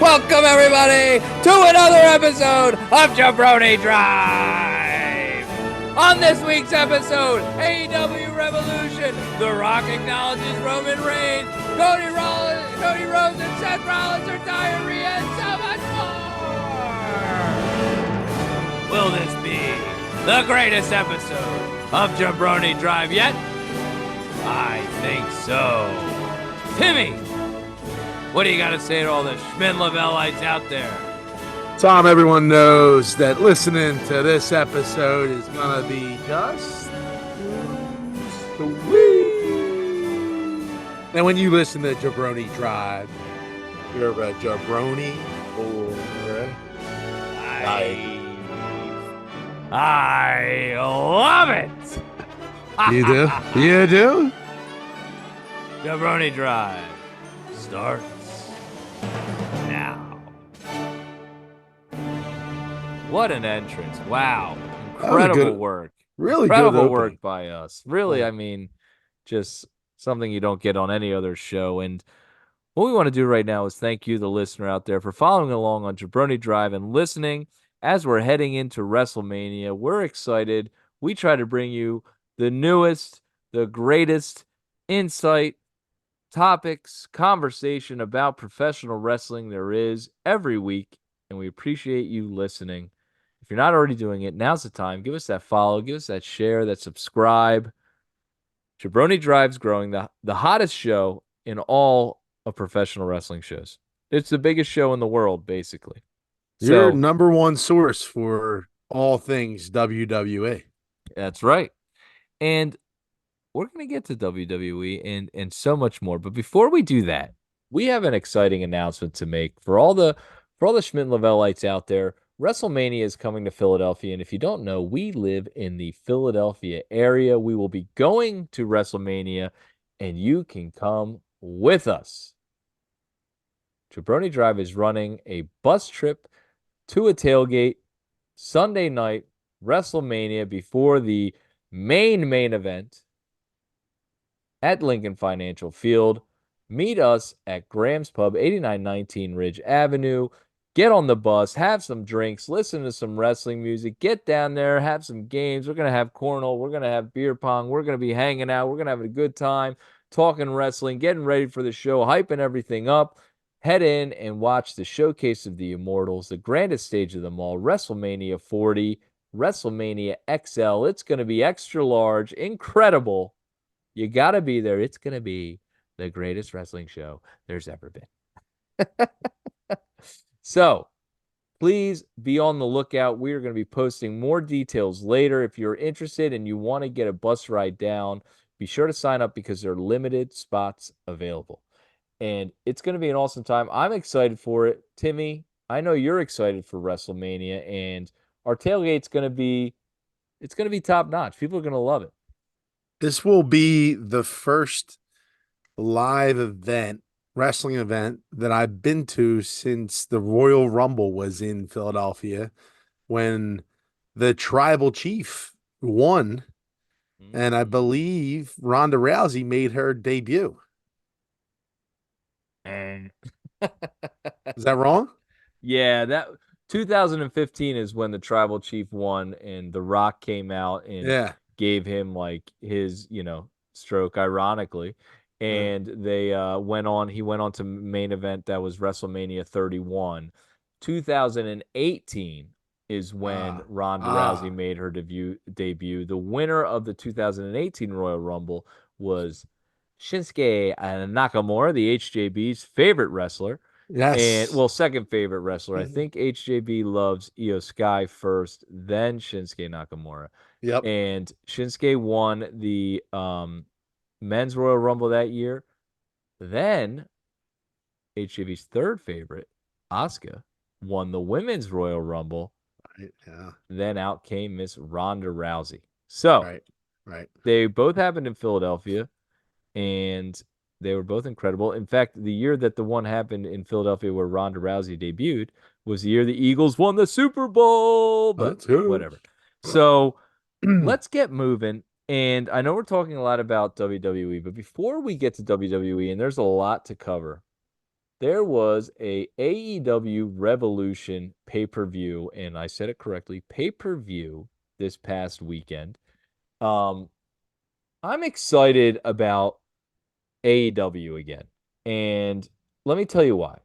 Welcome, everybody, to another episode of Jabroni Drive. On this week's episode, AEW Revolution, The Rock acknowledges Roman Reigns, Cody Rhodes, and Seth Rollins are Diarrhea, and so much more. Will this be the greatest episode of Jabroni Drive yet? I think so. Timmy, what do you got to say to all the Schmin-Lavelites out there? Tom, everyone knows that listening to this episode is going to be just sweet. And when you listen to Jabroni Drive, you're a jabroni or I love it. You do? You do? Jabroni Drive starts now. What an entrance. Wow. Incredible work. Really incredible good work by us. Really, I mean, just something you don't get on any other show. And what we want to do right now is thank you, the listener out there, for following along on Jabroni Drive and listening as we're heading into WrestleMania. We're excited. We try to bring you the newest, the greatest insight, topics, conversation about professional wrestling there is every week, and we appreciate you listening. If you're not already doing it, now's the time. Give us that follow, give us that share, that subscribe. Jabroni Drive's growing, the hottest show in all of professional wrestling shows. It's the biggest show in the world, basically. Your number one source for all things WWE. That's right. And we're going to get to WWE and so much more. But before we do that, we have an exciting announcement to make for all the Schmidt-Lavelites out there. WrestleMania is coming to Philadelphia. And if you don't know, we live in the Philadelphia area. We will be going to WrestleMania, and you can come with us. Jabroni Drive is running a bus trip to a tailgate Sunday night, WrestleMania, before the main event at Lincoln Financial Field. Meet us at Graham's Pub, 8919 Ridge Avenue. Get on the bus, have some drinks, listen to some wrestling music, get down there, have some games. We're going to have cornhole. We're going to have beer pong. We're going to be hanging out. We're going to have a good time talking wrestling, getting ready for the show, hyping everything up. Head in and watch the Showcase of the Immortals, the grandest stage of them all, WrestleMania 40, WrestleMania XL. It's going to be extra large, incredible. You got to be there. It's going to be the greatest wrestling show there's ever been. So, please be on the lookout. We are going to be posting more details later. If you're interested and you want to get a bus ride down, be sure to sign up because there are limited spots available. And it's going to be an awesome time. I'm excited for it. Timmy, I know you're excited for WrestleMania, and our tailgate's going to be top-notch. People are going to love it. This will be the first live wrestling event that I've been to since the Royal Rumble was in Philadelphia, when the Tribal Chief won, and I believe Ronda Rousey made her debut. Is that wrong? Yeah, that 2015 is when the Tribal Chief won, and The Rock came out and gave him like his, stroke, ironically. And they went on to main event. That was WrestleMania 31. 2018 is when Ronda Rousey made her debut. The winner of the 2018 Royal Rumble was Shinsuke Nakamura, the HJB's favorite wrestler. Yes. And second favorite wrestler. I think HJB loves Io Sky first, then Shinsuke Nakamura. Yep. And Shinsuke won the Men's Royal Rumble that year. Then HJB's third favorite, Asuka, won the Women's Royal Rumble. Right, yeah. Then out came Miss Ronda Rousey. So right. They both happened in Philadelphia, and they were both incredible. In fact, the year that the one happened in Philadelphia where Ronda Rousey debuted was the year the Eagles won the Super Bowl. But whatever. So let's get moving. And I know we're talking a lot about WWE, but before we get to WWE, and there's a lot to cover, there was a AEW Revolution pay-per-view, and I said it correctly, pay-per-view this past weekend. Um, I'm excited about AEW again. And let me tell you why.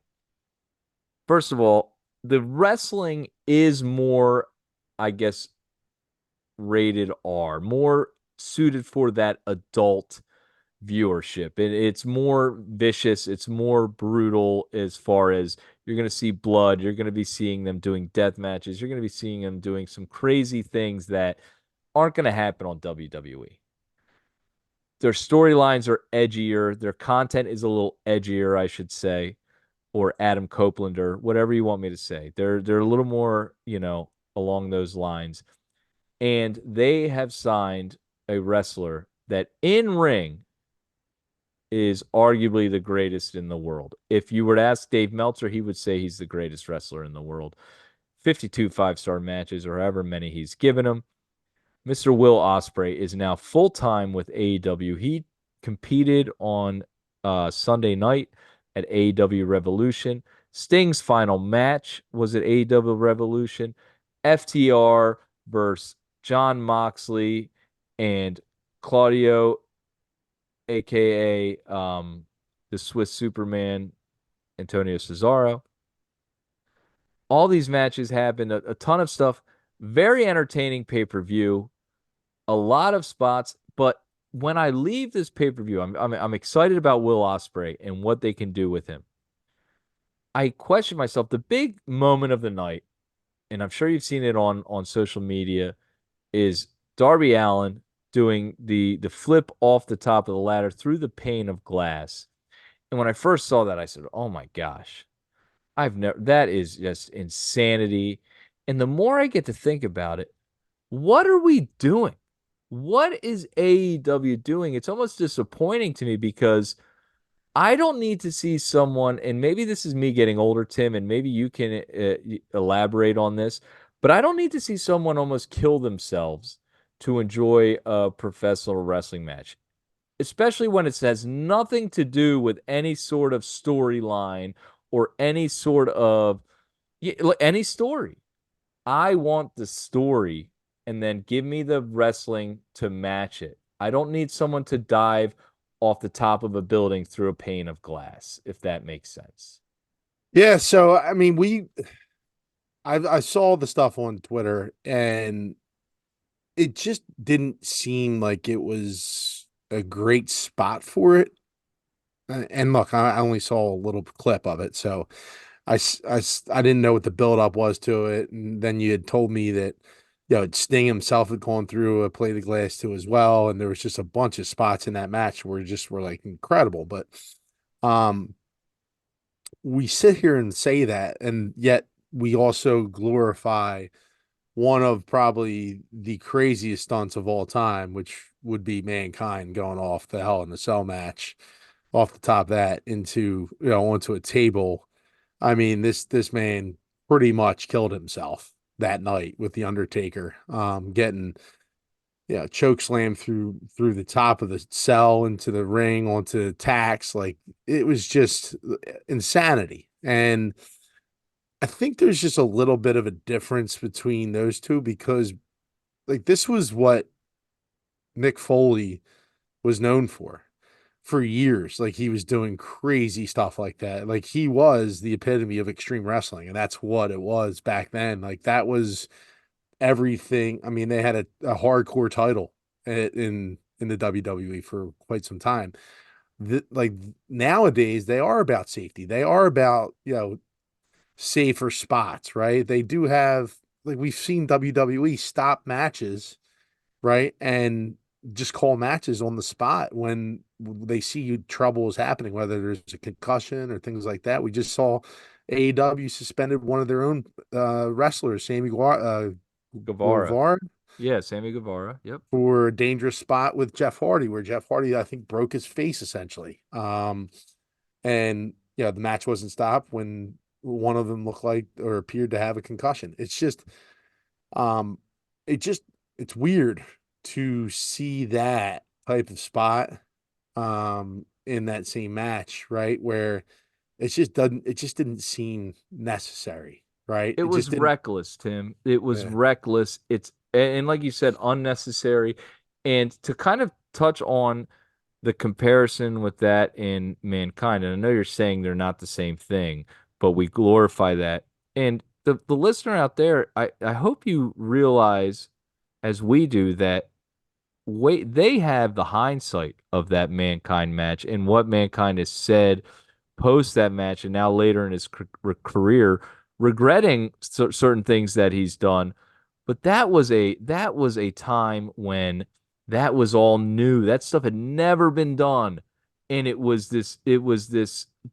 First of all, the wrestling is more, I guess, rated R, more suited for that adult viewership. It's more vicious, it's more brutal as far as you're going to see blood, you're going to be seeing them doing death matches, you're going to be seeing them doing some crazy things that aren't going to happen on WWE. Their storylines are edgier, their content is a little edgier, I should say, or Adam Copeland or whatever you want me to say. They're a little more, along those lines. And they have signed a wrestler that in ring is arguably the greatest in the world. If you were to ask Dave Meltzer, he would say he's the greatest wrestler in the world. 52 five-star matches or however many he's given him. Mr. Will Ospreay is now full-time with AEW. He competed on Sunday night at AEW Revolution. Sting's final match was at AEW Revolution. FTR versus John Moxley and Claudio, aka the Swiss Superman, Antonio Cesaro. All these matches happened, a ton of stuff, very entertaining pay-per-view, a lot of spots. But when I leave this pay-per-view, I'm excited about Will Ospreay and what they can do with him. I question myself. The big moment of the night, and I'm sure you've seen it on social media, is Darby Allin doing the flip off the top of the ladder through the pane of glass. And when I first saw that, I said, "Oh my gosh, I've never, that is just insanity." And the more I get to think about it, what are we doing? What is AEW doing? It's almost disappointing to me because I don't need to see someone, and maybe this is me getting older, Tim, and maybe you can elaborate on this, but I don't need to see someone almost kill themselves to enjoy a professional wrestling match, especially when it has nothing to do with any sort of storyline or any sort of any story. I want the story and then give me the wrestling to match it. I don't need someone to dive off the top of a building through a pane of glass, if that makes sense. Yeah, so I mean, I saw the stuff on Twitter, and it just didn't seem like it was a great spot for it. And look, I only saw a little clip of it, so I didn't know what the buildup was to it. And then you had told me that, Sting himself had gone through a plate of glass too as well, and there was just a bunch of spots in that match where just were like incredible. But um, we sit here and say that, and yet we also glorify one of probably the craziest stunts of all time, which would be Mankind going off the Hell in the Cell match, off the top of that into, onto a table. I mean, this man pretty much killed himself that night with the Undertaker, getting, choke slam through the top of the cell into the ring onto tacks. Like, it was just insanity. And I think there's just a little bit of a difference between those two, because like this was what Mick Foley was known for years. Like, he was doing crazy stuff like that. Like, he was the epitome of extreme wrestling, and that's what it was back then. Like, that was everything. I mean, they had a hardcore title in the WWE for quite some time. Like, nowadays, they are about safety. They are about, safer spots, right? They do have, like, we've seen WWE stop matches, right? And just call matches on the spot when they see trouble is happening, whether there's a concussion or things like that. We just saw AEW suspended one of their own wrestlers, Guevara. Guevara, Yeah, Sammy Guevara. Yep. for a dangerous spot with Jeff Hardy, where Jeff Hardy, I think, broke his face essentially. And the match wasn't stopped when one of them looked like or appeared to have a concussion. It's just, um, it just it's weird to see that type of spot in that same match, right? Where it just didn't seem necessary, right? It It just was didn't. reckless, Tim. It was Yeah. reckless. And like you said, unnecessary. And to kind of touch on the comparison with that in Mankind, and I know you're saying they're not the same thing, but we glorify that. And the listener out there, I hope you realize, as we do, that wait, they have the hindsight of that Mankind match and what Mankind has said post that match and now later in his career, regretting certain things that he's done. But that was a time when that was all new. That stuff had never been done, and it was this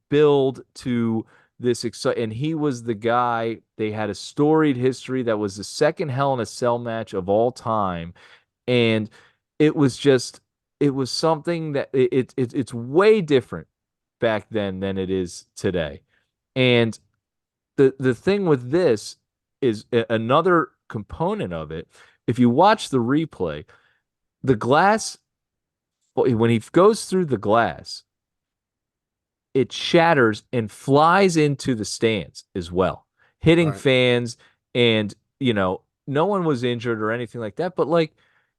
build to this excite. And he was the guy. They had a storied history that was the second Hell in a Cell match of all time, and it was just it was something that it's way different back then than it is today. And the thing with this is another component of it. If you watch the replay, the glass when he goes through the glass, it shatters and flies into the stands as well, hitting Right. fans. And no one was injured or anything like that. But like,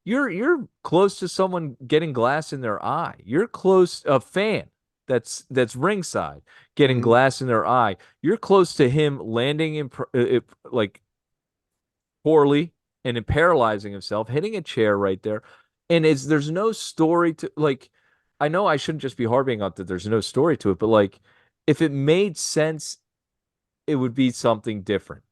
you're close to someone getting glass in their eye. You're close a fan that's ringside getting Hmm. glass in their eye. You're close to him landing in like poorly and in paralyzing himself, hitting a chair right there. And there's no story to, like, I know I shouldn't just be harping on that there's no story to it, but like, if it made sense, it would be something different.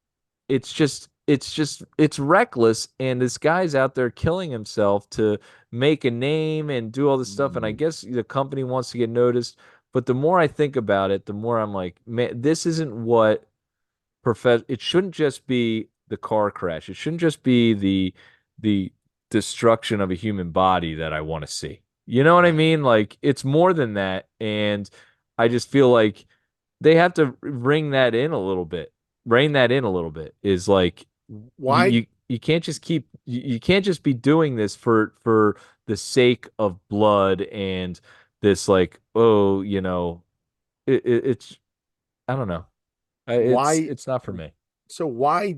It's reckless, and this guy's out there killing himself to make a name and do all this stuff. And I guess the company wants to get noticed. But the more I think about it, the more I'm like, man, this isn't what it shouldn't just be the car crash. It shouldn't just be the destruction of a human body that I want to see. You know what I Right. mean? Like, it's more than that. And I just feel like they have to ring that in a little bit. Rein that in a little bit is like, Why you can't just you can't just be doing this for the sake of blood and this, like, oh, it's, I don't know. why It's not for me. so why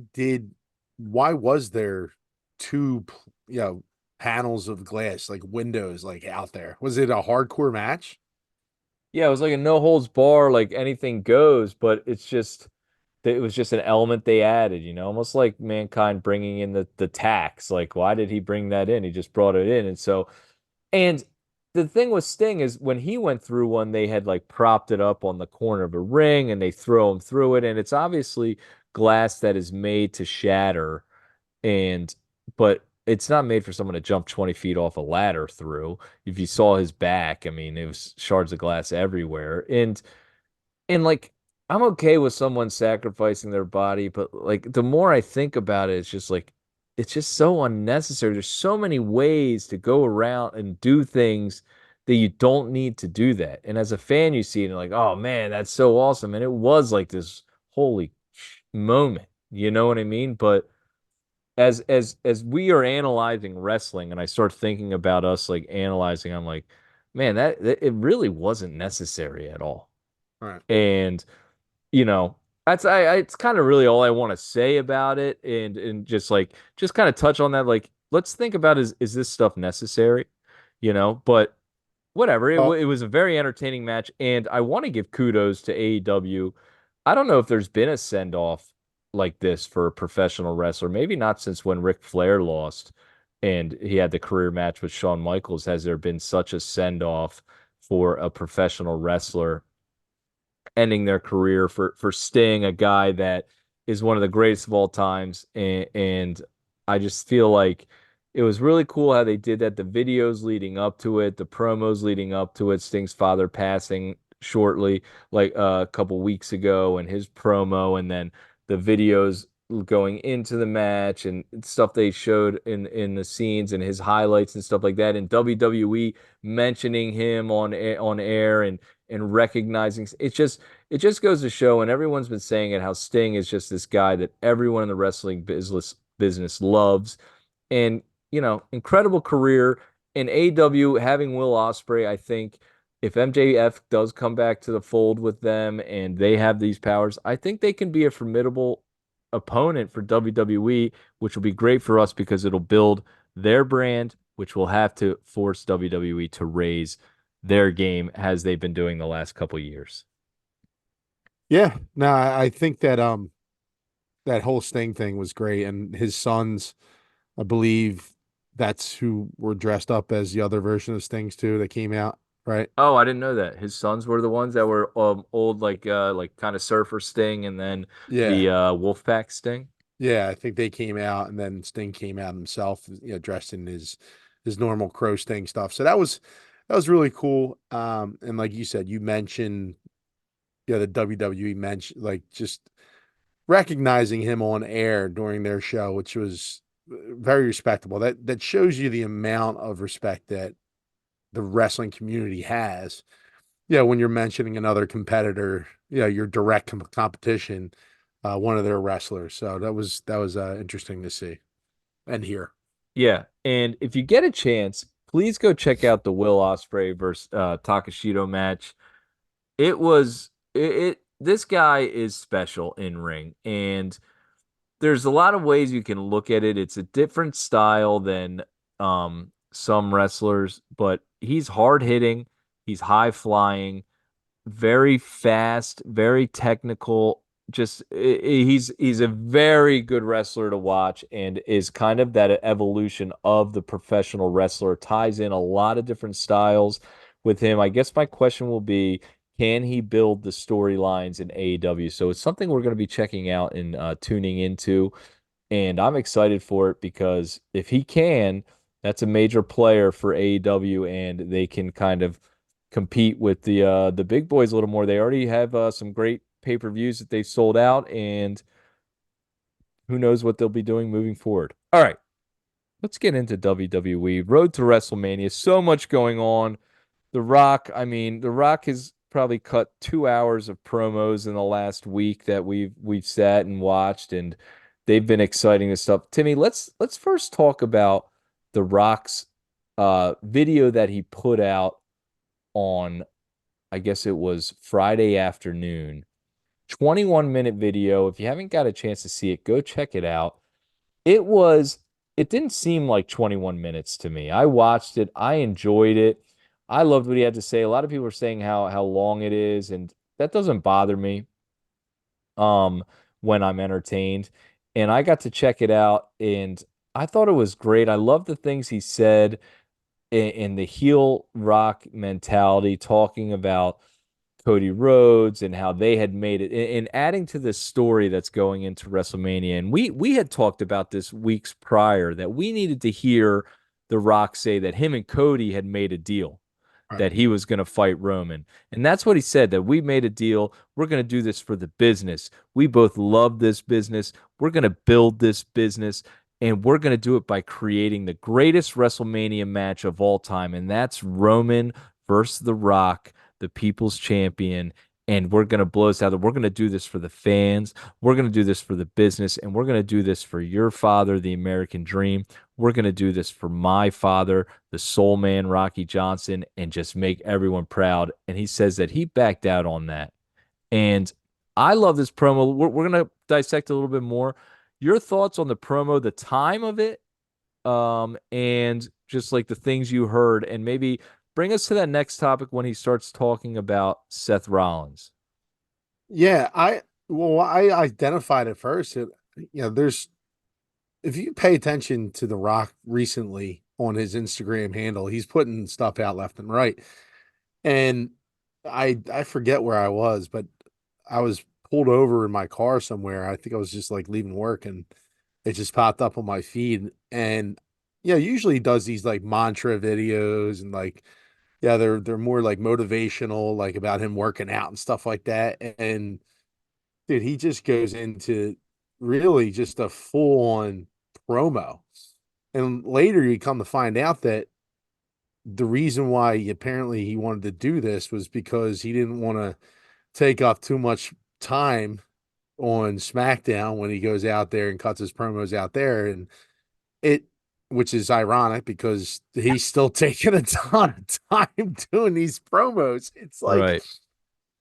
was there two panels of glass, like windows, like out there? Was it a hardcore match? Yeah, it was like a no holds bar, like anything goes, but it was just an element they added, almost like Mankind bringing in the tax. Like, why did he bring that in? He just brought it in. And the thing with Sting is when he went through one, they had like propped it up on the corner of a ring and they throw him through it. And it's obviously glass that is made to shatter. And but it's not made for someone to jump 20 feet off a ladder through. If you saw his back, I mean, it was shards of glass everywhere. And like, I'm okay with someone sacrificing their body, but like, the more I think about it, it's just like, it's just so unnecessary. There's so many ways to go around and do things that you don't need to do that. And as a fan, you see it and you're like, oh man, that's so awesome. And it was like this holy moment. You know what I mean? But as we are analyzing wrestling and I start thinking about us like analyzing, I'm like, man, that it really wasn't necessary at all. All right. And you know, it's kind of really all I want to say about it. And just kind of touch on that. Like, let's think about, is this stuff necessary? But whatever. Well, It was a very entertaining match, and I want to give kudos to AEW. I don't know if there's been a send off like this for a professional wrestler. Maybe not since when Ric Flair lost and he had the career match with Shawn Michaels. Has there been such a send off for a professional wrestler ending their career for Sting, a guy that is one of the greatest of all times? And I just feel like it was really cool how they did that. The videos leading up to it, the promos leading up to it, Sting's father passing shortly, like a couple weeks ago, and his promo, and then the videos going into the match and stuff they showed in the scenes and his highlights and stuff like that, and WWE mentioning him on air and recognizing. It just goes to show, and everyone's been saying it, how Sting is just this guy that everyone in the wrestling business loves. And incredible career in AEW. Having Will Ospreay, I think, if MJF does come back to the fold with them and they have these powers, I think they can be a formidable opponent for WWE, which will be great for us because it'll build their brand, which will have to force WWE to raise their game as they've been doing the last couple years. Yeah, no, I think that that whole Sting thing was great, and his sons, I believe that's who were dressed up as the other version of Stings too that came out, right? Oh, I didn't know that. His sons were the ones that were old like kind of surfer Sting and then Yeah. the Wolfpack Sting. Yeah, I think they came out, and then Sting came out himself, dressed in his normal Crow Sting stuff. So that was really cool. And like you said, you mentioned, the WWE mentioned, like, just recognizing him on air during their show, which was very respectable. That shows you the amount of respect that the wrestling community has. Yeah, when you're mentioning another competitor, your direct competition, one of their wrestlers. So that was interesting to see and hear. Yeah, and if you get a chance, please go check out the Will Ospreay versus Takashito match. This guy is special in ring, and there's a lot of ways you can look at it. It's a different style than some wrestlers, but he's hard hitting, he's high flying, very fast, very technical. He's a very good wrestler to watch and is kind of that evolution of the professional wrestler. Ties in a lot of different styles with him. I guess my question will be, can he build the storylines in AEW? So it's something we're going to be checking out and tuning into. And I'm excited for it because if he can, that's a major player for AEW and they can kind of compete with the big boys a little more. They already have some great pay-per-views that they've sold out and who knows what they'll be doing moving forward. All right, let's get into WWE. Road to WrestleMania. So much going on. The Rock, I mean, The Rock has probably cut 2 hours of promos in the last week that we've sat and watched, and they've been exciting and stuff. Timmy, let's first talk about The Rock's video that he put out on, I guess it was Friday afternoon. 21-minute video. If you haven't got a chance to see it, go check it out. It was, it didn't seem like 21 minutes to me. I watched it. I enjoyed it. I loved what he had to say. A lot of people are saying how long it is, and that doesn't bother me um when I'm entertained. And I got to check it out and I thought it was great. I love the things he said in the heel rock mentality, talking about Cody Rhodes and how they had made it and adding to this story that's going into WrestleMania. And we had talked about this weeks prior that we needed to hear The Rock say that him and Cody had made a deal Right. that he was going to fight Roman. And that's what he said, that we made a deal. We're going to do this for the business. We both love this business. We're going to build this business. And we're going to do it by creating the greatest WrestleMania match of all time. And that's Roman versus The Rock, the people's champion. And we're going to blow this out. We're going to do this for the fans. We're going to do this for the business. And we're going to do this for your father, the American dream. We're going to do this for my father, the soul man, Rocky Johnson, and just make everyone proud. And he says that he backed out on that. And I love this promo. We're going to dissect a little bit more. Your thoughts on the promo, the time of it, and just like the things you heard, and maybe bring us to that next topic when he starts talking about Seth Rollins. Yeah, I identified it first. There's if you pay attention to The Rock recently on his Instagram handle, he's putting stuff out left and right. And I forget where I was, but I was pulled over in my car somewhere. I think I was just like leaving work and it just popped up on my feed. And usually he does these like mantra videos and like, yeah, they're more like motivational, like about him working out and stuff like that. And dude, he just goes into really just a full on promo. And later you come to find out that the reason why apparently he wanted to do this was because he didn't want to take up too much time on SmackDown when he goes out there and cuts his promos out there. And it which is ironic because he's still taking a ton of time doing these promos. It's like Right.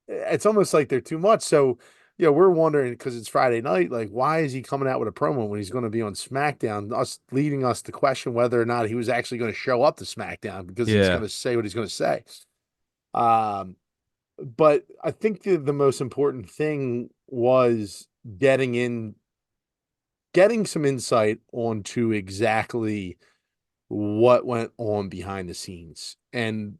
it's almost like they're too much. So, we're wondering because it's Friday night, like why is he coming out with a promo when he's going to be on SmackDown? Us leading us to question whether or not he was actually going to show up to SmackDown because he's going Yeah. to say what he's going to say. Um, but I think the most important thing was getting some insight onto exactly what went on behind the scenes. And,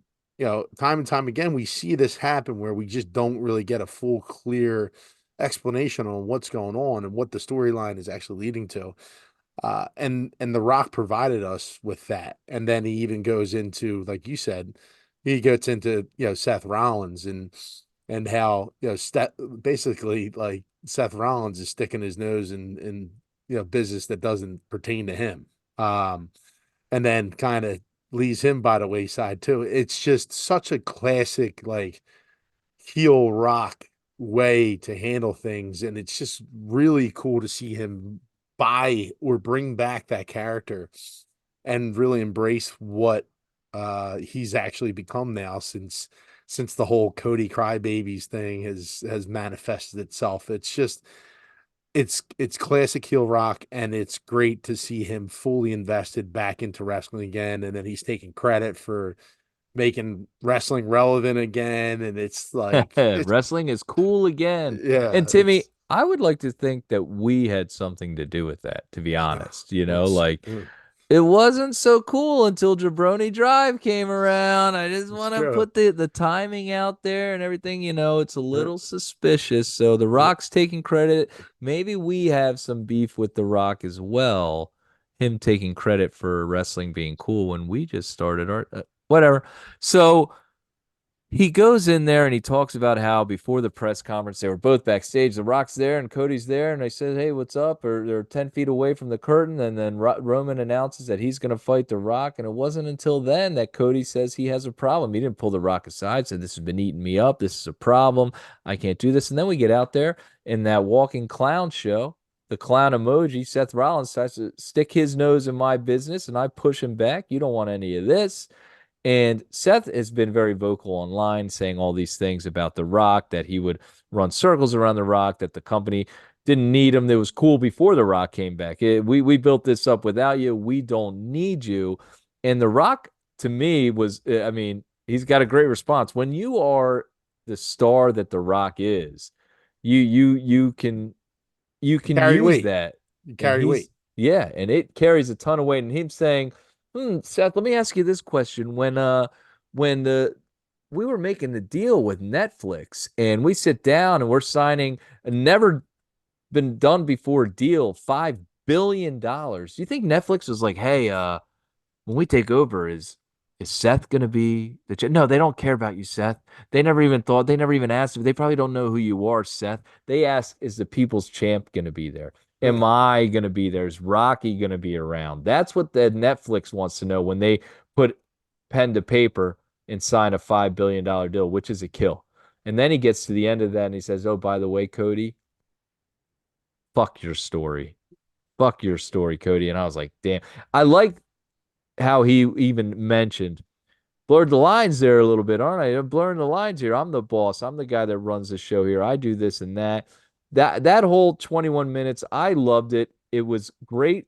time and time again, we see this happen where we just don't really get a full, clear explanation on what's going on and what the storyline is actually leading to. And The Rock provided us with that. And then he even goes into, like you said, he gets into, Seth Rollins and how, basically like Seth Rollins is sticking his nose in business that doesn't pertain to him. And then kind of leaves him by the wayside too. It's just such a classic like heel Rock way to handle things, and it's just really cool to see him buy or bring back that character and really embrace what he's actually become now since the whole Cody Crybabies thing has manifested itself. It's classic heel Rock, and it's great to see him fully invested back into wrestling again. And then he's taking credit for making wrestling relevant again. And it's like it's Wrestling is cool again. yeah, And Timmy, I would like to think that we had something to do with that, to be honest. it's Like it wasn't so cool until Jabroni Drive came around. I just it's want to true. put the timing out there and everything. It's a Uh, little suspicious. So The uh, Rock's taking credit. Maybe we have some beef with The Rock as well. Him taking credit for wrestling being cool when we just started our whatever. So he goes in there and he talks about how before the press conference they were both backstage. The Rock's there and Cody's there, and they said, "Hey, what's up?" Or they're 10 feet away from the curtain, and then Roman announces that he's going to fight The Rock. And it wasn't until then that Cody says he has a problem. He didn't pull The Rock aside, said, "This has been eating me up. This is a problem. I can't do this." And then we get out there in that walking clown show. The clown emoji, Seth Rollins tries to stick his nose in my business, and I push him back. You don't want any of this. And Seth has been very vocal online saying all these things about The Rock, that he would run circles around The Rock, that the company didn't need him. That was cool before The Rock came back. We built this up without you. We don't need you. And The Rock, to me, I mean, he's got a great response. When you are the star that The Rock is, you can Carry use weight. that. You And carry weight. yeah, and it carries a ton of weight. And him saying, Seth, let me ask you this question. When we were making the deal with Netflix and we sit down and we're signing a never been done before deal, $5 billion. Do you think Netflix was like, hey, when we take over, is Seth gonna be no, they don't care about you, Seth. They never even asked. They probably don't know who you are, Seth. They ask, is the people's champ gonna be there? Am Yeah. I gonna be there? Is Rocky gonna be around? That's what the Netflix wants to know when they put pen to paper and sign a $5 billion deal, which is a kill. And then he gets to the end of that and he says, oh, by the way, Cody, fuck your story. Fuck your story, Cody. And I was like, damn. I like how he even mentioned blurred the lines there a little bit, aren't I? I'm blurring the lines here. I'm the boss. I'm the guy that runs the show here. I do this and that. That whole 21 minutes, I loved it. It was great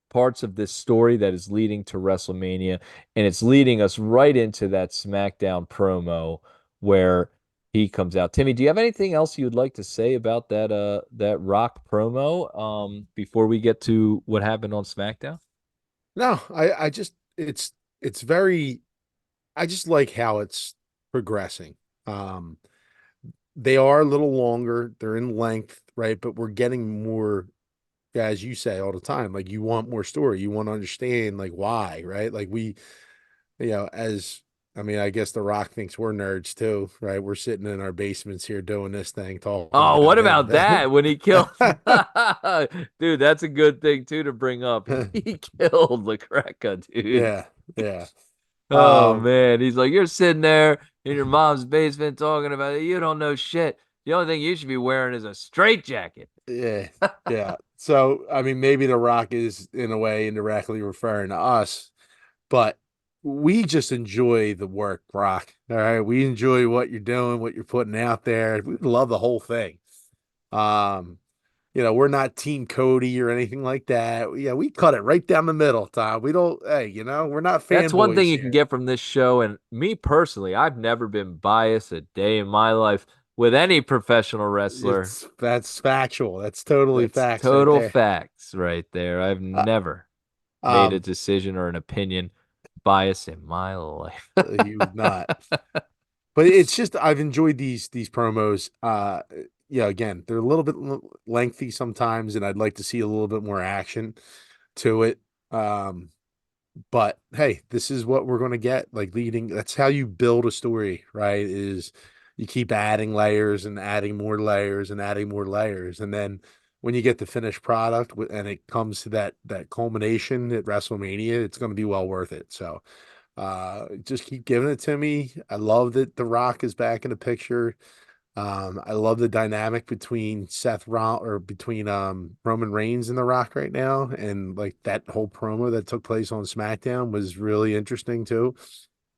parts of this story that is leading to WrestleMania, and it's leading us right into that SmackDown promo where he comes out. Timmy, do you have anything else you'd like to say about that Rock promo before we get to what happened on SmackDown? No, I just it's very I just like how it's progressing. Um, they are a little longer, they're in length, right? But we're getting more, as you say all the time, like you want more story, you want to understand like why, right? Like as I mean, I guess The Rock thinks we're nerds too, right? We're sitting in our basements here doing this thing, talking Oh, what about him. about that when he killed? Dude, that's a good thing too to bring up. He killed LaCreca, dude. Yeah, yeah. Oh Um, man, he's like, you're sitting there in your mom's basement talking about it. You don't know shit. The only thing you should be wearing is a straitjacket. Yeah, yeah. So I mean, maybe The Rock is in a way indirectly referring to us, but we just enjoy the work, Rock. All right, we enjoy what you're doing, what you're putting out there. We love the whole thing. Um, we're not Team Cody or anything like that. Yeah, we cut it right down the middle, Tom. We don't, hey, we're not That's one thing fanboys you can here. get from this show. And me personally, I've never been biased a day in my life with any professional wrestler. That's factual. That's totally That's facts right total there. facts right there. I've Uh, never made a um, decision or an opinion bias in my life. you've not. But it's just I've enjoyed these promos. Yeah, again, they're a little bit lengthy sometimes, and I'd like to see a little bit more action to it. Um, but hey, this is what we're going to get. Like leading, that's how you build a story, right? Is you keep adding layers and adding more layers and adding more layers, and then when you get the finished product and it comes to that culmination at WrestleMania, it's going to be well worth it. So just keep giving it to me. I love that The Rock is back in the picture. I love the dynamic between between Roman Reigns and The Rock right now, and like that whole promo that took place on SmackDown was really interesting too,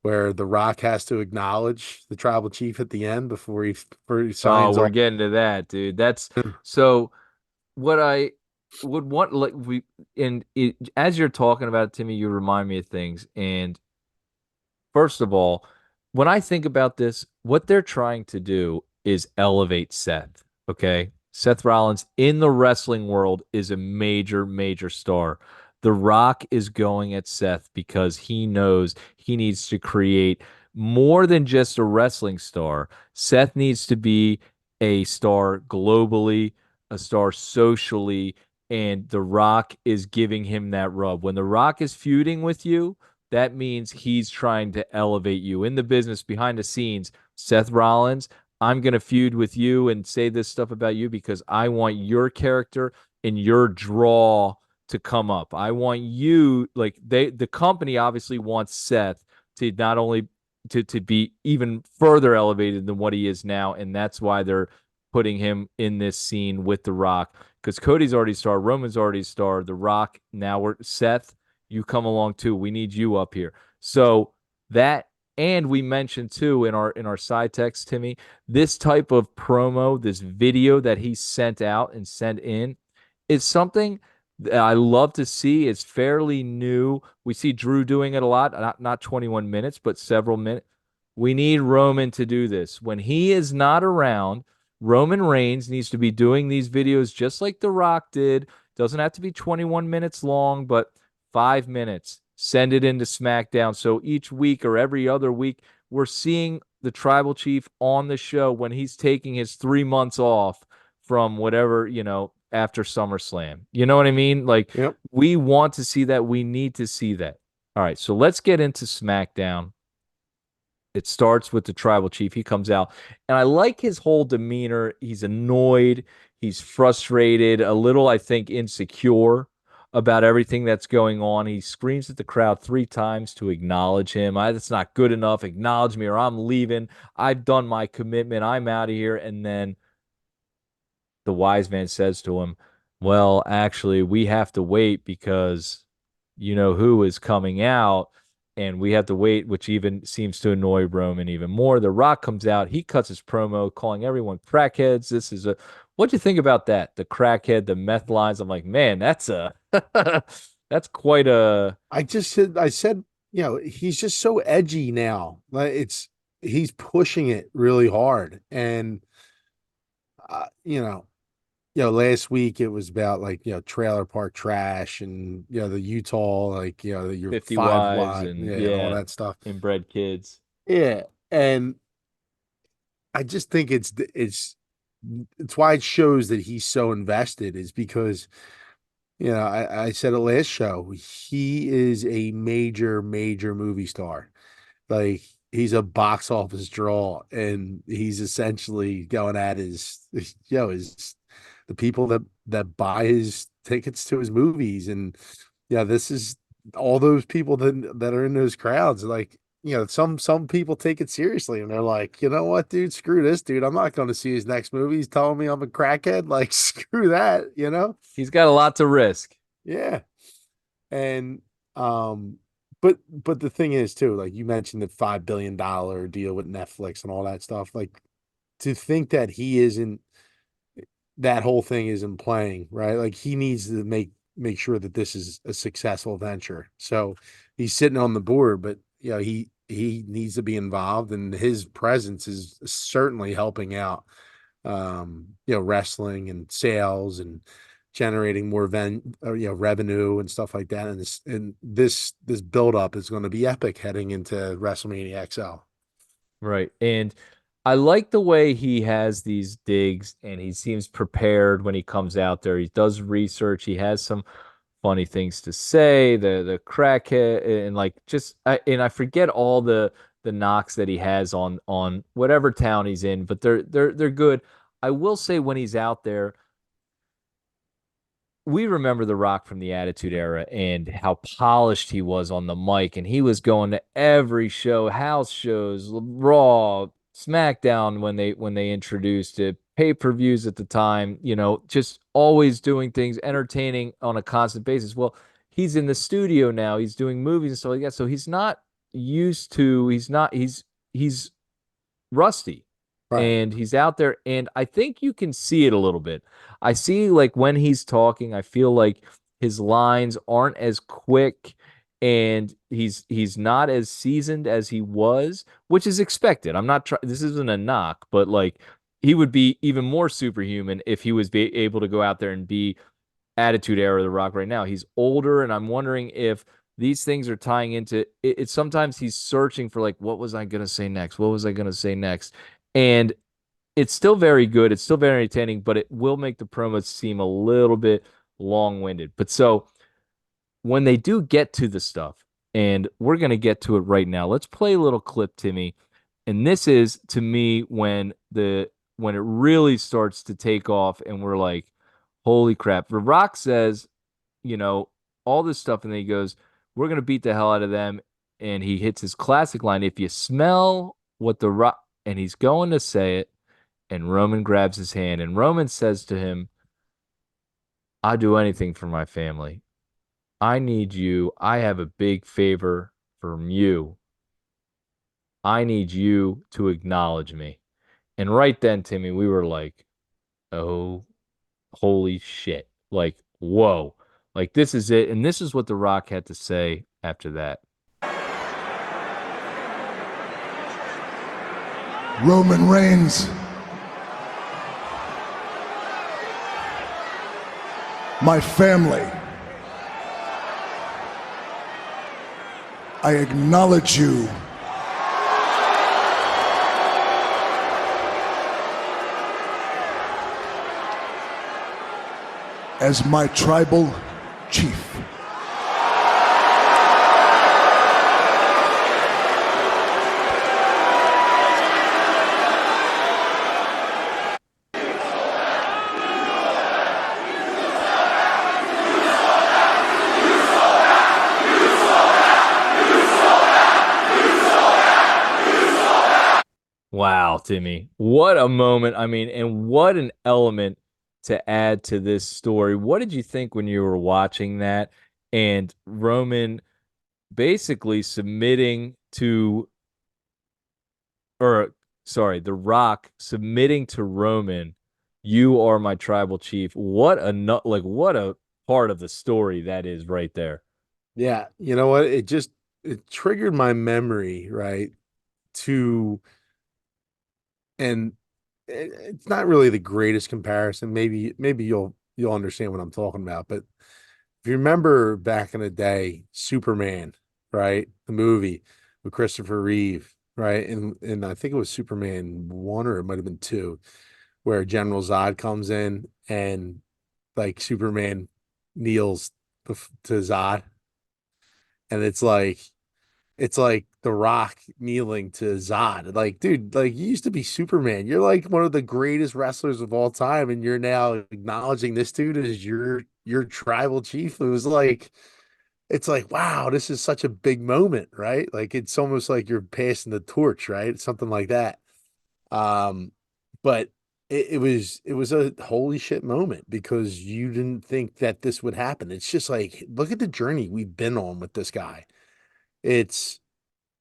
where The Rock has to acknowledge the tribal chief at the end before he Oh, signs we're off. getting to that, dude. That's so what I would want like we and it, as you're talking about it, Timmy, you remind me of things. And first of all, when I think about this, what they're trying to do is elevate Seth. Okay. Seth Rollins in the wrestling world is a major, major star. The Rock is going at Seth because he knows he needs to create more than just a wrestling star. Seth needs to be a star globally, a star socially, and The Rock is giving him that rub. When The Rock is feuding with you, that means he's trying to elevate you in the business behind the scenes. Seth Rollins, I'm going to feud with you and say this stuff about you because I want your character and your draw to come up. I want you like the company obviously wants Seth to not only to be even further elevated than what he is now, and that's why they're putting him in this scene with The Rock because Cody's already starred, Roman's already starred, The Rock. Now we're Seth, you come along too. We need you up here. So that, and we mentioned too in our side text, Timmy, this type of promo, this video that he sent out and sent in, is something that I love to see. It's fairly new. We see Drew doing it a lot, not 21 minutes, but several minutes. We need Roman to do this. When he is not around, Roman Reigns needs to be doing these videos just like The Rock did. Doesn't have to be 21 minutes long, but 5 minutes. Send it into SmackDown. So each week or every other week, we're seeing the tribal chief on the show when he's taking his 3 months off from whatever, after SummerSlam. You know what I mean? Like, Yep. we want to see that. We need to see that. All right. So let's get into SmackDown. It starts with the tribal chief. He comes out, and I like his whole demeanor. He's annoyed, he's frustrated, a little, I think, insecure about everything that's going on. He screams at the crowd 3 times to acknowledge him. That's not good enough. Acknowledge me, or I'm leaving. I've done my commitment. I'm out of here. And then the wise man says to him, well, actually, we have to wait because you know who is coming out, and we have to wait, which even seems to annoy Roman even more. The Rock comes out, he cuts his promo, calling everyone crackheads. This is a What'd you think about that? The crackhead, the meth lines. I'm like, man, that's a that's quite a I said, he's just so edgy now. Like he's pushing it really hard, and uh, you know, last week it was about like, trailer park trash and, the Utah, like, your 50 five wives wide, and yeah, all yeah, that stuff. inbred kids. Yeah. And I just think it's why it shows that he's so invested is because, I said it last show, he is a major, major movie star. Like he's a box office draw, and he's essentially going at his the people that buy his tickets to his movies, and yeah, this is all those people that are in those crowds. Like, some people take it seriously and they're like, you know what, dude, screw this dude. I'm not going to see his next movie. He's telling me I'm a crackhead. Like, screw that. He's got a lot to risk. Yeah. And but the thing is too, like you mentioned the $5 billion deal with Netflix and all that stuff. Like to think that he isn't that whole thing isn't playing, right? Like he needs to make sure that this is a successful venture. So he's sitting on the board, but he needs to be involved, and his presence is certainly helping out. Wrestling and sales and generating more revenue and stuff like that. And this build up is going to be epic heading into WrestleMania XL. Right. And I like the way he has these digs and he seems prepared when he comes out there. He does research. He has some funny things to say, the crackhead and like and I forget all the knocks that he has on whatever town he's in, but they're good. I will say when he's out there, we remember The Rock from the Attitude Era and how polished he was on the mic, and he was going to every show, house shows, Raw, SmackDown when they introduced it, pay-per-views at the time, just always doing things, entertaining on a constant basis. Well, he's in the studio now, he's doing movies and stuff like that, so he's rusty Right. and he's out there and I think you can see it a little bit. I see like when he's talking, I feel like his lines aren't as quick and he's not as seasoned as he was, which is expected. I'm not trying this isn't a knock, but like he would be even more superhuman if he was able to go out there and be Attitude Era of The Rock right now. He's older, and I'm wondering if these things are tying into it. Sometimes he's searching for like, what was I gonna say next? What was I gonna say next? And it's still very good. It's still very entertaining, but it will make the promos seem a little bit long-winded. But so when they do get to the stuff, and we're gonna get to it right now. Let's play a little clip, Timmy. And this is to me when it really starts to take off, and we're like, holy crap. The Rock says, you know, all this stuff, and then he goes, we're gonna beat the hell out of them. And he hits his classic line, if you smell what the Rock, and he's going to say it, and Roman grabs his hand, and Roman says to him, I'd do anything for my family. I need you. I have a big favor from you. I need you to acknowledge me. And right then, Timmy, we were like, oh, holy shit. Like, whoa. Like, this is it. And this is what The Rock had to say after that. Roman Reigns, my family, I acknowledge you as my tribal chief. Wow, Timmy. What a moment. I mean, and what an element to add to this story. What did you think when you were watching that? And Roman basically submitting to, or sorry, The Rock submitting to Roman, you are my tribal chief. What a like what a part of the story that is right there. Yeah, you know what? It triggered my memory, right? To and it's not really the greatest comparison. Maybe you'll understand what I'm talking about. But if you remember back in the day, Superman, right? The movie with Christopher Reeve, right? And I think it was Superman 1 or it might have been 2, where General Zod comes in and like Superman kneels to Zod, and it's like The Rock kneeling to Zod. Like, dude, like you used to be Superman. You're like one of the greatest wrestlers of all time, and you're now acknowledging this dude as your tribal chief. It was like it's like, wow, this is such a big moment, right? Like it's almost like you're passing the torch, right? Something like that. Um, but it was a holy shit moment because you didn't think that this would happen. It's just like, look at the journey we've been on with this guy. It's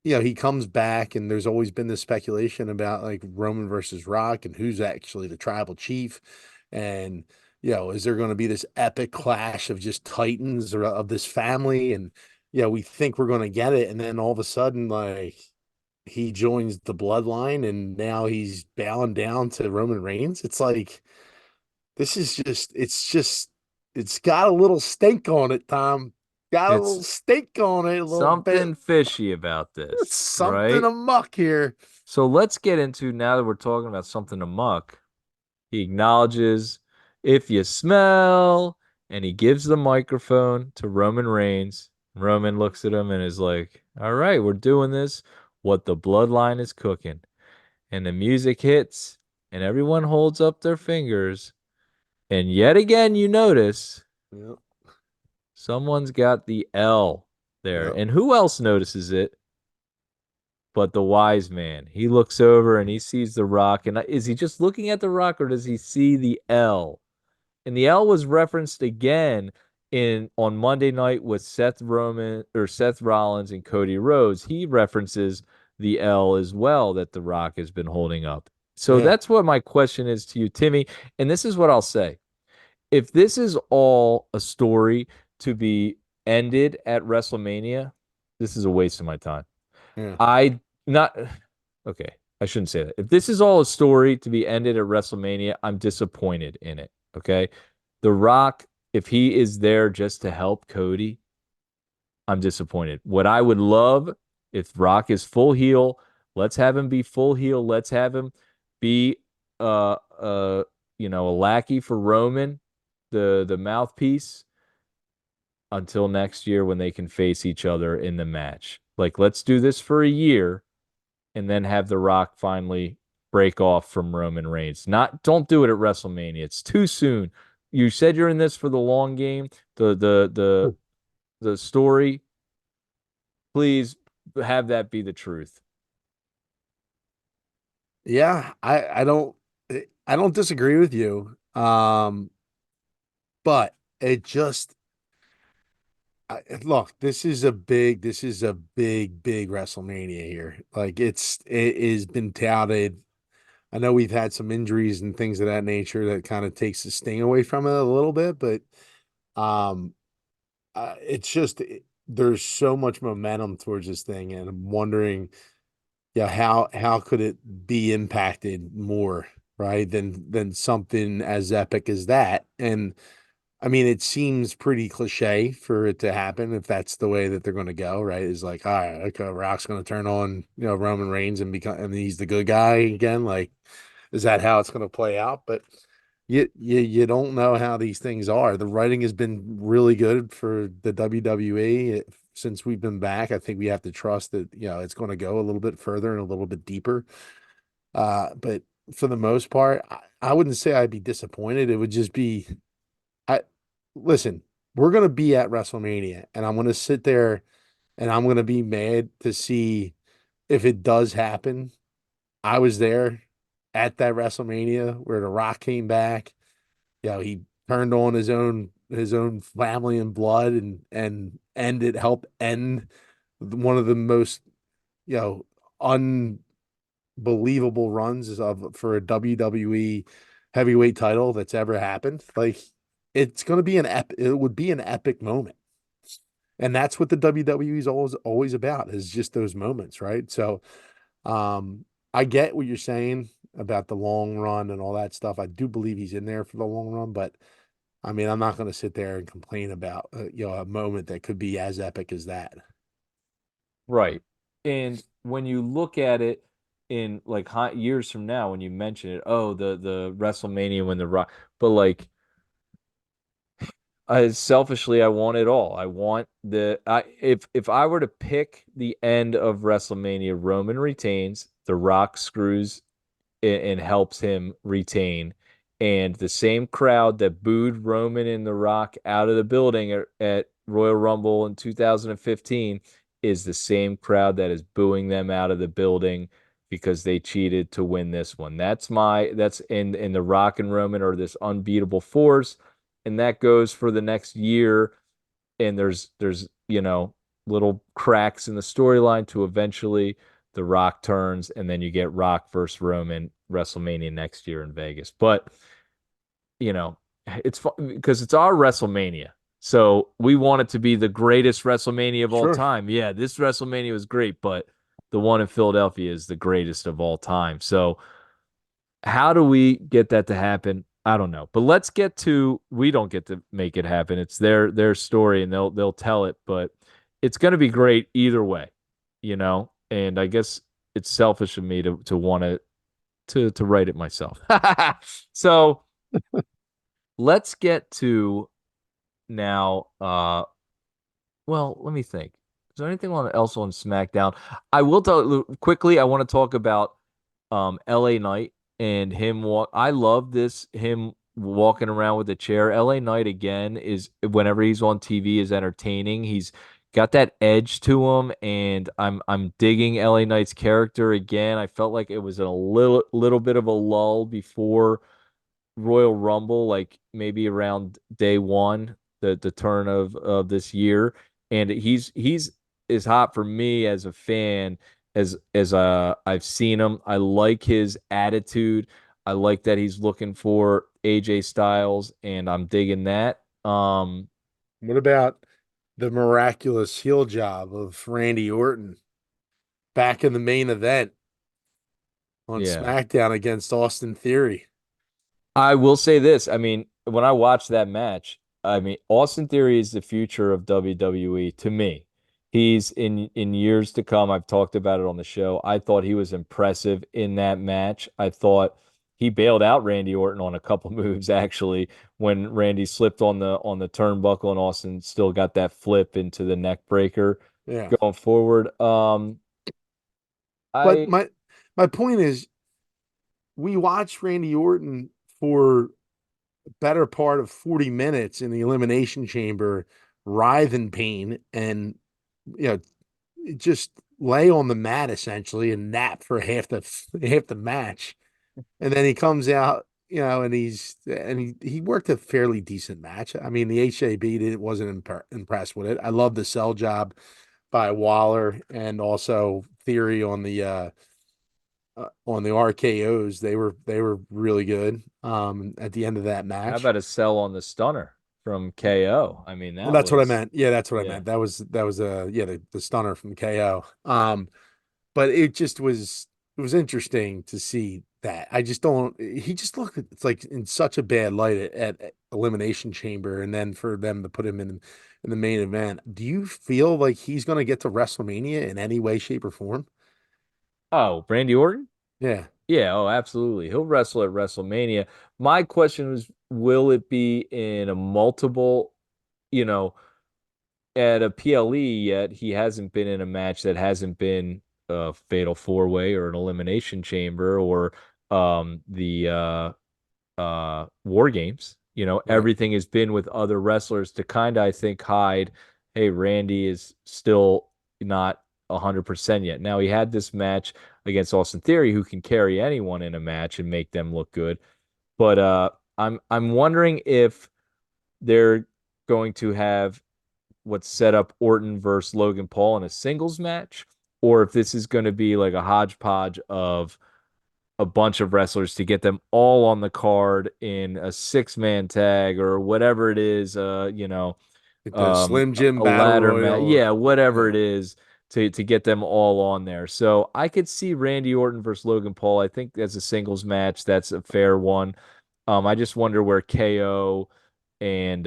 he comes back and there's always been this speculation about like Roman versus Rock and who's actually the tribal chief. And, is there going to be this epic clash of just titans or of this family? And, we think we're going to get it. And then all of a sudden, like, he joins the bloodline and now he's bowing down to Roman Reigns. It's like, this is it's got a little stink on it, Tom. Got a It's little stink on it, a little bit. something fishy about It's this, something right? amuck here. So let's get into now that we're talking about something amok. He acknowledges if you smell, and he gives the microphone to Roman Reigns. Roman looks at him and is like, all right, we're doing this. What the bloodline is cooking. And the music hits, and everyone holds up their fingers. And yet again, you notice Yep, someone's got the L there. yep. And who else notices it but the wise man? He looks over and he sees the rock. And is he just looking at the rock or does he see the L? And the L was referenced again in on Monday night with Seth Rollins and Cody Rhodes. He references the L as well that The Rock has been holding up. So Yeah, that's what my question is to you, Timmy. And this is what I'll say. If this is all a story to be ended at WrestleMania, this is a waste of my time. yeah. I not okay. I shouldn't say that. If this is all a story to be ended at WrestleMania, I'm disappointed in it. Okay. The Rock, if he is there just to help Cody, I'm disappointed. What I would love if Rock is full heel, let's have him be full heel. Let's have him be uh uh a lackey for Roman, the mouthpiece until next year when they can face each other in the match. Like let's do this for a year and then have The Rock finally break off from Roman Reigns. Don't do it at WrestleMania. It's too soon. You said you're in this for the long game, the story. Please have that be the truth. Yeah, I don't disagree with you. But it just look, this is a big WrestleMania here. Like it has been touted. I know we've had some injuries and things of that nature that kind of takes the sting away from it a little bit, but um it's just there's so much momentum towards this thing, and I'm wondering, yeah, how could it be impacted more, right, than something as epic as that? And I mean, it seems pretty cliche for it to happen if that's the way that they're going to go, right? Is like, all right, okay, Rock's going to turn on, Roman Reigns and become, and he's the good guy again. Like, is that how it's going to play out? But you don't know how these things are. The writing has been really good for the WWE since we've been back. I think we have to trust that, it's going to go a little bit further and a little bit deeper. But for the most part, I wouldn't say I'd be disappointed. It would just be, I listen, we're going to be at WrestleMania and I'm going to sit there and I'm going to be mad to see if it does happen. I was there at that WrestleMania where The Rock came back. He turned on his own family and blood and ended helped end one of the most, you know, unbelievable runs of for a WWE heavyweight title that's ever happened. Like it's going to be it would be an epic moment. And that's what the WWE is always about, is just those moments, right? So I get what you're saying about the long run and all that stuff. I do believe he's in there for the long run, but I mean, I'm not going to sit there and complain about a moment that could be as epic as that. Right. And when you look at it in like hot years from now, when you mention it, oh, the WrestleMania when the Rock, but like selfishly, I want it all. I want if I were to pick the end of WrestleMania, Roman retains, The Rock screws and helps him retain, and the same crowd that booed Roman and The Rock out of the building at Royal Rumble in 2015 is the same crowd that is booing them out of the building because they cheated to win this one. That's in the Rock and Roman or this unbeatable force, and that goes for the next year. And there's little cracks in the storyline to eventually the Rock turns, and then you get Rock versus Roman WrestleMania next year in Vegas. But you know, it's fun because it's our WrestleMania. So we want it to be the greatest WrestleMania of all Sure. time. Yeah, this WrestleMania was great, but the one in Philadelphia is the greatest of all time. So how do we get that to happen? I don't know. But let's get to we don't get to make it happen. It's their story and they'll tell it, but it's going to be great either way, you know? And I guess it's selfish of me to want to write it myself. So let's get to now. Well, let me think. Is there anything else on SmackDown? I will tell quickly. I want to talk about LA Knight and him walk. I love this him walking around with a chair. LA Knight again is whenever he's on TV is entertaining. He's got that edge to him, and I'm digging LA Knight's character again. I felt like it was a little bit of a lull before Royal Rumble, like maybe around day one, the turn of this year, and he's as hot for me as a fan as I've seen him. I like his attitude. I like that he's looking for AJ Styles, and I'm digging that. What about the miraculous heel job of Randy Orton back in the main event on Yeah. SmackDown against Austin Theory? I will say this. I mean, when I watched that match, I mean, Austin Theory is the future of WWE to me. He's in years to come. I've talked about it on the show. I thought he was impressive in that match. I thought he bailed out Randy Orton on a couple moves actually when Randy slipped on the turnbuckle and Austin still got that flip into the neck breaker Yeah. going forward. But I my point is we watched Randy Orton for the better part of 40 minutes in the elimination chamber, writhe in pain and you know just lay on the mat essentially and nap for half the match. And then he comes out, and he worked a fairly decent match. I mean, the HAB wasn't impressed with it. I love the sell job by Waller and also Theory on the RKO's. They were really good at the end of that how match. about a sell on the stunner from KO? I mean, Well, that that's what I was meant. Yeah, that's what I yeah. meant. That was the stunner from KO. But it was interesting to see that. I just don't he just looked it's like in such a bad light at Elimination Chamber, and then for them to put him in the main event. Do you feel like he's gonna get to WrestleMania in any way, shape, or form? Oh, Randy Orton? Yeah. Yeah, oh, absolutely. He'll wrestle at WrestleMania. My question was, will it be in a multiple, you know, at a PLE yet? He hasn't been in a match that hasn't been a fatal four way or an elimination chamber or the war games. Right. Everything has been with other wrestlers to kind of, I think, hide, hey, Randy is still not 100% yet. Now he had this match against Austin Theory, who can carry anyone in a match and make them look good. But I'm wondering if they're going to have what's set up Orton versus Logan Paul in a singles match, or if this is going to be like a hodgepodge of a bunch of wrestlers to get them all on the card in a six-man tag or whatever it is, Like the Slim Jim a Battle ladder match. Royal. Yeah, whatever Yeah. it is to get them all on there. So I could see Randy Orton versus Logan Paul. I think that's a singles match. That's a fair one. I just wonder where KO and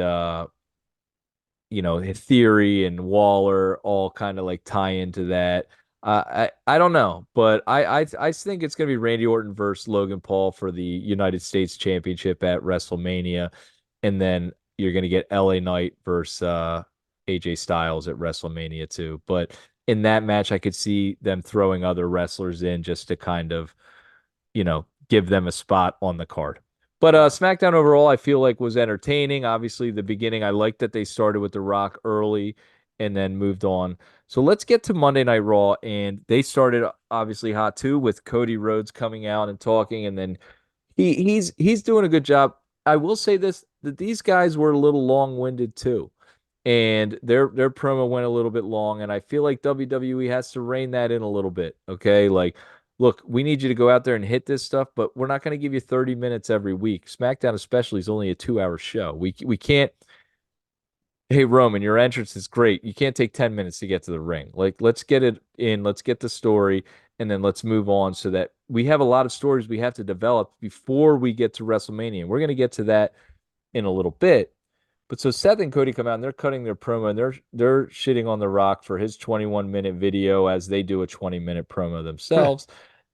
Theory and Waller all kind of like tie into that. I don't know, but I think it's gonna be Randy Orton versus Logan Paul for the United States Championship at WrestleMania, and then you're gonna get LA Knight versus AJ Styles at WrestleMania too. But in that match, I could see them throwing other wrestlers in just to kind of give them a spot on the card. But SmackDown overall, I feel like was entertaining. Obviously, the beginning, I liked that they started with The Rock early and then moved on. So let's get to Monday Night Raw, and they started obviously hot too with Cody Rhodes coming out and talking, and then he's doing a good job. I will say this that these guys were a little long-winded too. And their promo went a little bit long, and I feel like WWE has to rein that in a little bit. Okay, like, look, we need you to go out there and hit this stuff, but we're not going to give you 30 minutes every week. SmackDown especially is only a 2-hour show. We can't. Hey Roman, your entrance is great. You can't take 10 minutes to get to the ring. Like, let's get it in. Let's get the story, and then let's move on so that we have a lot of stories we have to develop before we get to WrestleMania. And we're going to get to that in a little bit. But so Seth and Cody come out and they're cutting their promo and they're shitting on The Rock for his 21-minute video as they do a 20-minute promo themselves.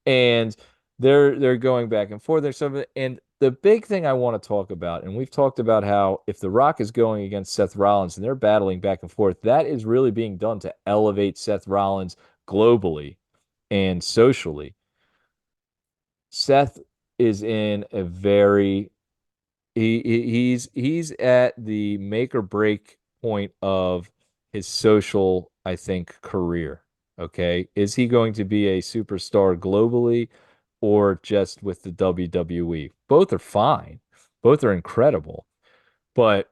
And they're going back and forth. There's something, and the big thing I want to talk about, and we've talked about how if The Rock is going against Seth Rollins and they're battling back and forth, that is really being done to elevate Seth Rollins globally and socially. Seth is in a very he's at the make or break point of his social, I think, career. Okay. Is he going to be a superstar globally or just with the WWE? Both are fine. Both are incredible. But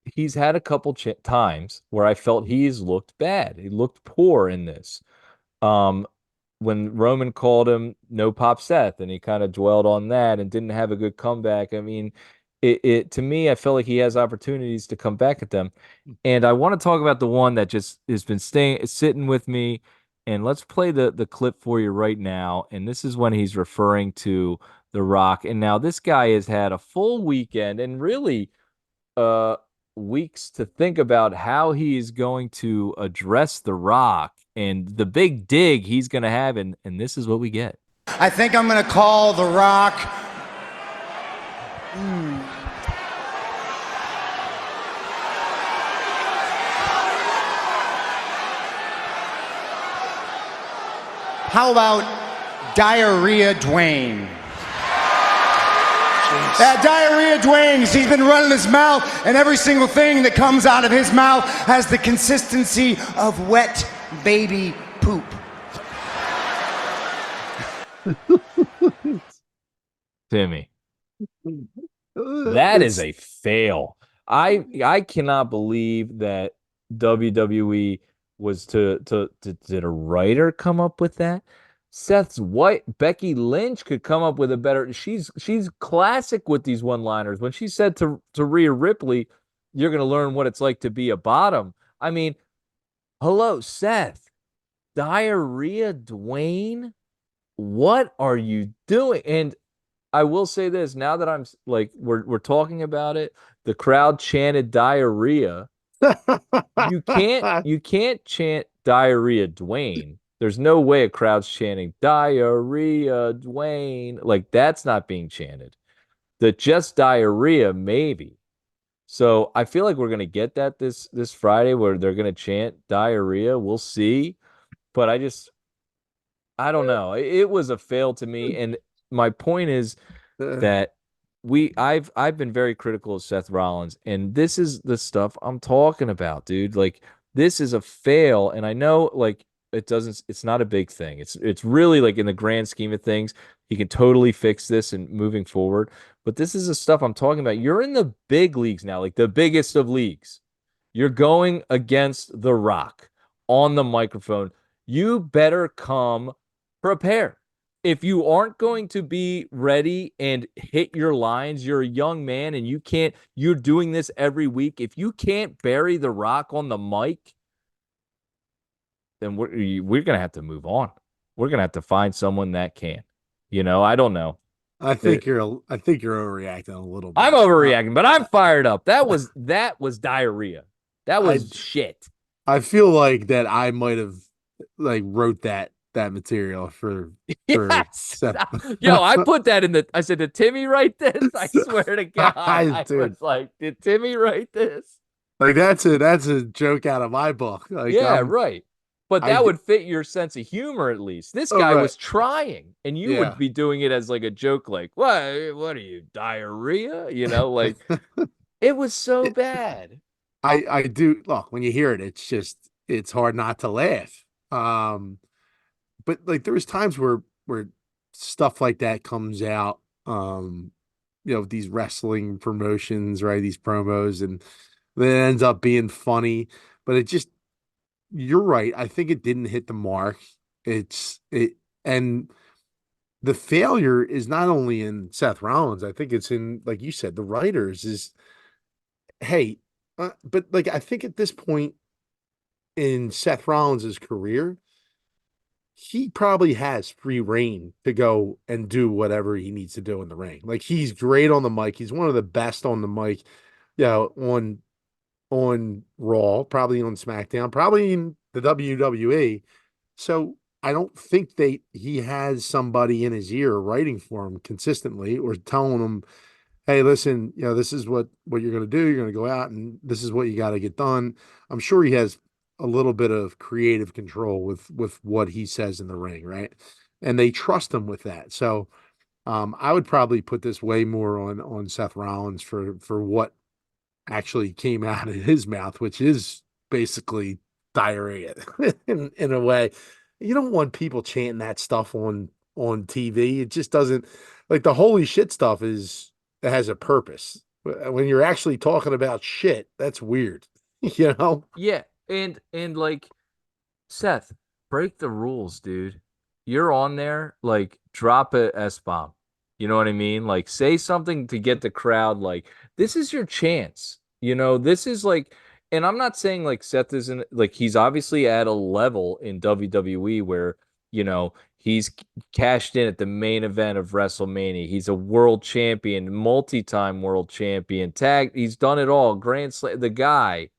he's had a couple times where I felt he's looked bad. He looked poor in this. Um, when Roman called him no pop Seth and he kind of dwelled on that and didn't have a good comeback. I mean, it to me, I felt like he has opportunities to come back at them. And I want to talk about the one that just has been sitting with me. And let's play the clip for you right now. And this is when he's referring to The Rock. And now this guy has had a full weekend and really uh weeks to think about how he is going to address The Rock and the big dig he's going to have, and this is what we get. I think I'm going to call The Rock. How about Diarrhea Dwayne? Diarrhea Dwayne, he's been running his mouth, and every single thing that comes out of his mouth has the consistency of wet baby poop. Timmy, that is a fail. I cannot believe that WWE was did a writer come up with that? Seth's wife, Becky Lynch, could come up with a better. She's classic with these one-liners. When she said to Rhea Ripley, "You're going to learn what it's like to be a bottom." I mean, hello, Seth. Diarrhea Dwayne, what are you doing? And I will say this: now that I'm like we're talking about it, the crowd chanted diarrhea. You can't chant diarrhea Dwayne. There's no way a crowd's chanting diarrhea Dwayne. Like, that's not being chanted. The just diarrhea, maybe. So I feel like we're gonna get that this Friday where they're gonna chant diarrhea. We'll see. But I don't know. It was a fail to me. And my point is that I've been very critical of Seth Rollins, and this is the stuff I'm talking about, dude. Like, this is a fail, and I know like it's not a big thing. It's really like in the grand scheme of things, he can totally fix this and moving forward. But this is the stuff I'm talking about. You're in the big leagues now, like the biggest of leagues. You're going against The Rock on the microphone. You better come prepared. If you aren't going to be ready and hit your lines, you're a young man and you're doing this every week. If you can't bury The Rock on the mic, then we're going to have to move on. We're going to have to find someone that can. I don't know. I think you're overreacting a little bit. I'm overreacting, but I'm fired up. That was diarrhea. That was shit. I feel like that I might have like wrote that material for yes. Yo, I put that I said, did Timmy write this? I swear to God. I was like, did Timmy write this? Like, that's a joke out of my book. Like, yeah, right. but I that d- would fit your sense of humor at least. This oh guy right, was trying, and you would yeah. be doing it as like a joke, like, what are you, diarrhea? Like it was so It- bad. I do look when you hear it, it's hard not to laugh. But like there was times where stuff like that comes out, these wrestling promotions, right? These promos, and then it ends up being funny. But it just you're right. I think it didn't hit the mark. And the failure is not only in Seth Rollins, I think it's in, like you said, the writers is, hey, but like I think at this point in Seth Rollins's career, he probably has free reign to go and do whatever he needs to do in the ring. Like he's great on the mic. He's one of the best on the mic, on Raw, probably on SmackDown, probably in the WWE. So I don't think he has somebody in his ear writing for him consistently or telling him, hey, listen, this is what you're going to do. You're going to go out and this is what you got to get done. I'm sure he has a little bit of creative control with what he says in the ring, right? And they trust him with that. So I would probably put this way more on Seth Rollins for what actually came out of his mouth, which is basically diarrhea in a way. You don't want people chanting that stuff on TV. It just doesn't like the holy shit stuff it has a purpose. When you're actually talking about shit, that's weird. You know? Yeah, and like Seth, break the rules, dude. You're on there, like drop a S bomb. You know what I mean? Like say something to get the crowd like this is your chance. This is like, and I'm not saying like Seth isn't like he's obviously at a level in WWE where, he's cashed in at the main event of WrestleMania. He's a world champion, multi-time world champion, tag, he's done it all, Grand Slam, the guy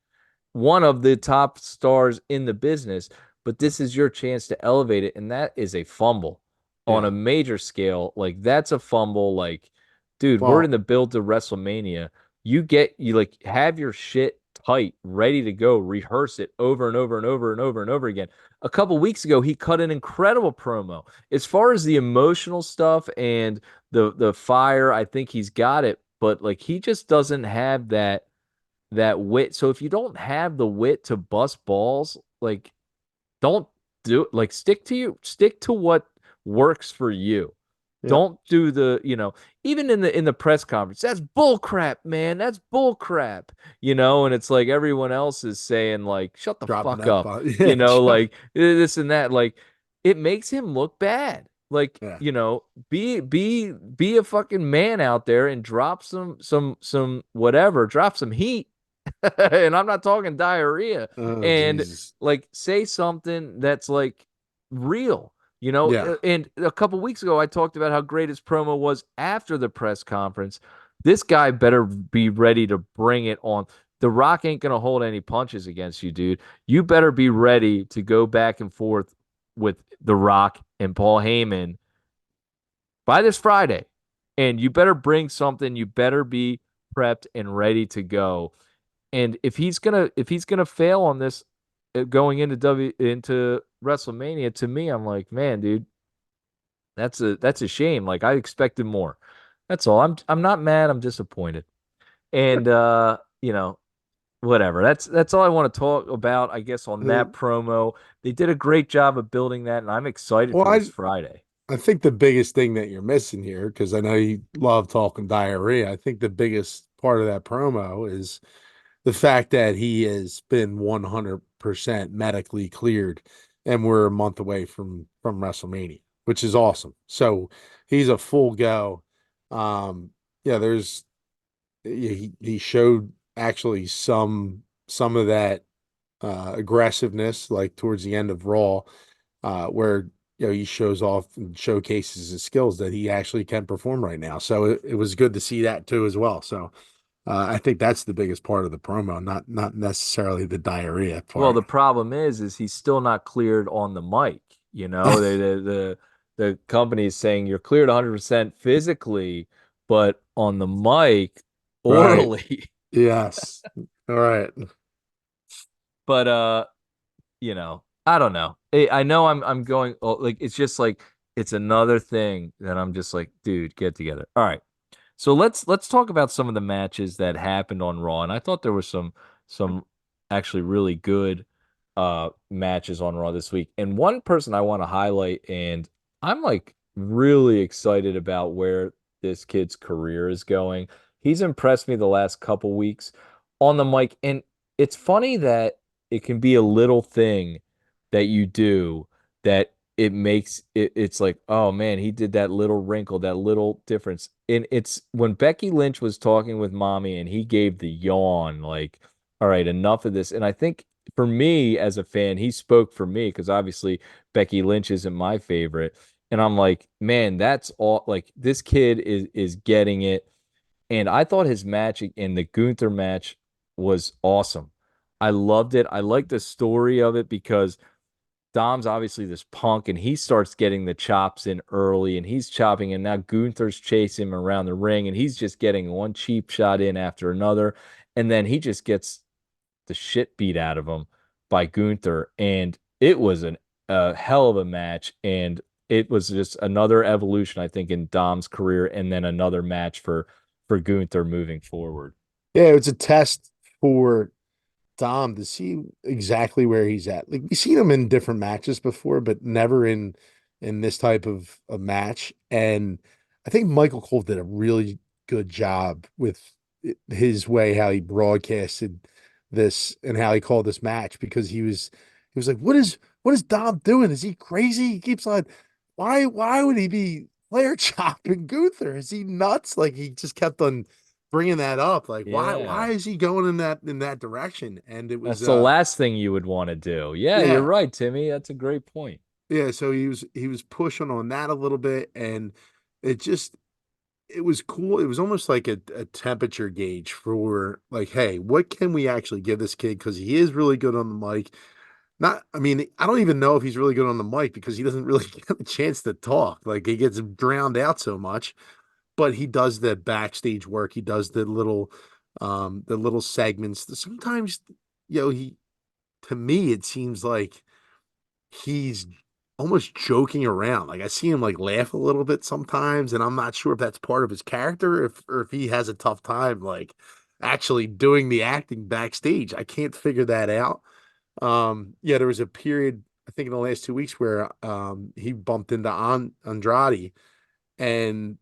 one of the top stars in the business, but this is your chance to elevate it. And that is a fumble on Yeah. a major scale. Like, that's a fumble. Like, dude, we're in Well, the build to WrestleMania. You like have your shit tight, ready to go, rehearse it over and over and over and over and over again. A couple weeks ago, he cut an incredible promo. As far as the emotional stuff and the fire, I think he's got it, but like he just doesn't have that wit. So if you don't have the wit to bust balls, like don't do it. Like stick to what works for you. yeah. Don't do even in the press conference. That's bull crap, man. That's bull crap. And it's like everyone else is saying like shut the Dropping fuck F up. bomb. Yeah. Like this and that. Like it makes him look bad. Like, Yeah. be a fucking man out there and drop some whatever, drop some heat. And I'm not talking diarrhea. Oh, And Jesus. like say something that's like real, Yeah. And a couple weeks ago I talked about how great his promo was after the press conference. This guy better be ready to bring it on. The Rock ain't gonna hold any punches against you, dude. You better be ready to go back and forth with The Rock and Paul Heyman by this Friday. And you better bring something. You better be prepped and ready to go. And if he's gonna fail on this going into WrestleMania, to me, I'm like, man, dude, that's a shame. Like I expected more. That's all. I'm not mad. I'm disappointed. And whatever. That's all I want to talk about. I guess on Uh, that promo, they did a great job of building that, and I'm excited well, for this I Friday. I think the biggest thing that you're missing here, because I know you love talking diarrhea, I think the biggest part of that promo is the fact that he has been 100% medically cleared, and we're a month away from WrestleMania, which is awesome. So he's a full go. Yeah, he showed actually some of that aggressiveness like towards the end of Raw, where he shows off and showcases his skills that he actually can perform right now. So it was good to see that too as well. So I think that's the biggest part of the promo, not necessarily the diarrhea Well, part. the problem is he's still not cleared on the mic. The company is saying you're cleared 100% physically, but on the mic, Right. orally. Yes. All right. But I don't know. I know I'm going like it's just like it's another thing that I'm just like, dude, get together. All right. So let's talk about some of the matches that happened on Raw, and I thought there were some actually really good matches on Raw this week. And one person I want to highlight, and I'm like really excited about where this kid's career is going. He's impressed me the last couple weeks on the mic, and it's funny that it can be a little thing that you do that it makes it's like, oh man, he did that little wrinkle, that little difference. And it's when Becky Lynch was talking with Mami and he gave the yawn, like, all right, enough of this. And I think for me as a fan, he spoke for me because obviously Becky Lynch isn't my favorite. And I'm like, man, that's all like this kid is getting it. And I thought his match in the Gunther match was awesome. I loved it. I liked the story of it because Dom's obviously this punk and he starts getting the chops in early and he's chopping and now Gunther's chasing him around the ring and he's just getting one cheap shot in after another. And then he just gets the shit beat out of him by Gunther. And it was a hell of a match. And it was just another evolution, I think, in Dom's career and then another match for Gunther moving forward. Yeah, it's a test for Dom to see exactly where he's at. Like we've seen him in different matches before, but never in this type of match. And I think Michael Cole did a really good job with his way how he broadcasted this and how he called this match because he was like, what is Dom doing? Is he crazy? He keeps on why would he be player chopping Gunther? Is he nuts? Like he just kept on bringing that up. Like, why Yeah. is he going in that direction? And it was That's the last thing you would want to do. Yeah, you're yeah, right, Timmy. That's a great point. yeah. So he was pushing on that a little bit, and it just it was cool. It was almost like a temperature gauge for like, hey, what can we actually give this kid? Because he is really good on the mic. Not, I mean, I don't even know if he's really good on the mic because he doesn't really get a chance to talk. Like he gets drowned out so much, but he does the backstage work. He does the little segments. Sometimes, he to me it seems like he's almost joking around. Like I see him like laugh a little bit sometimes, and I'm not sure if that's part of his character, if or if he has a tough time like actually doing the acting backstage. I can't figure that out. Yeah, there was a period I think in the last 2 weeks where he bumped into Andrade and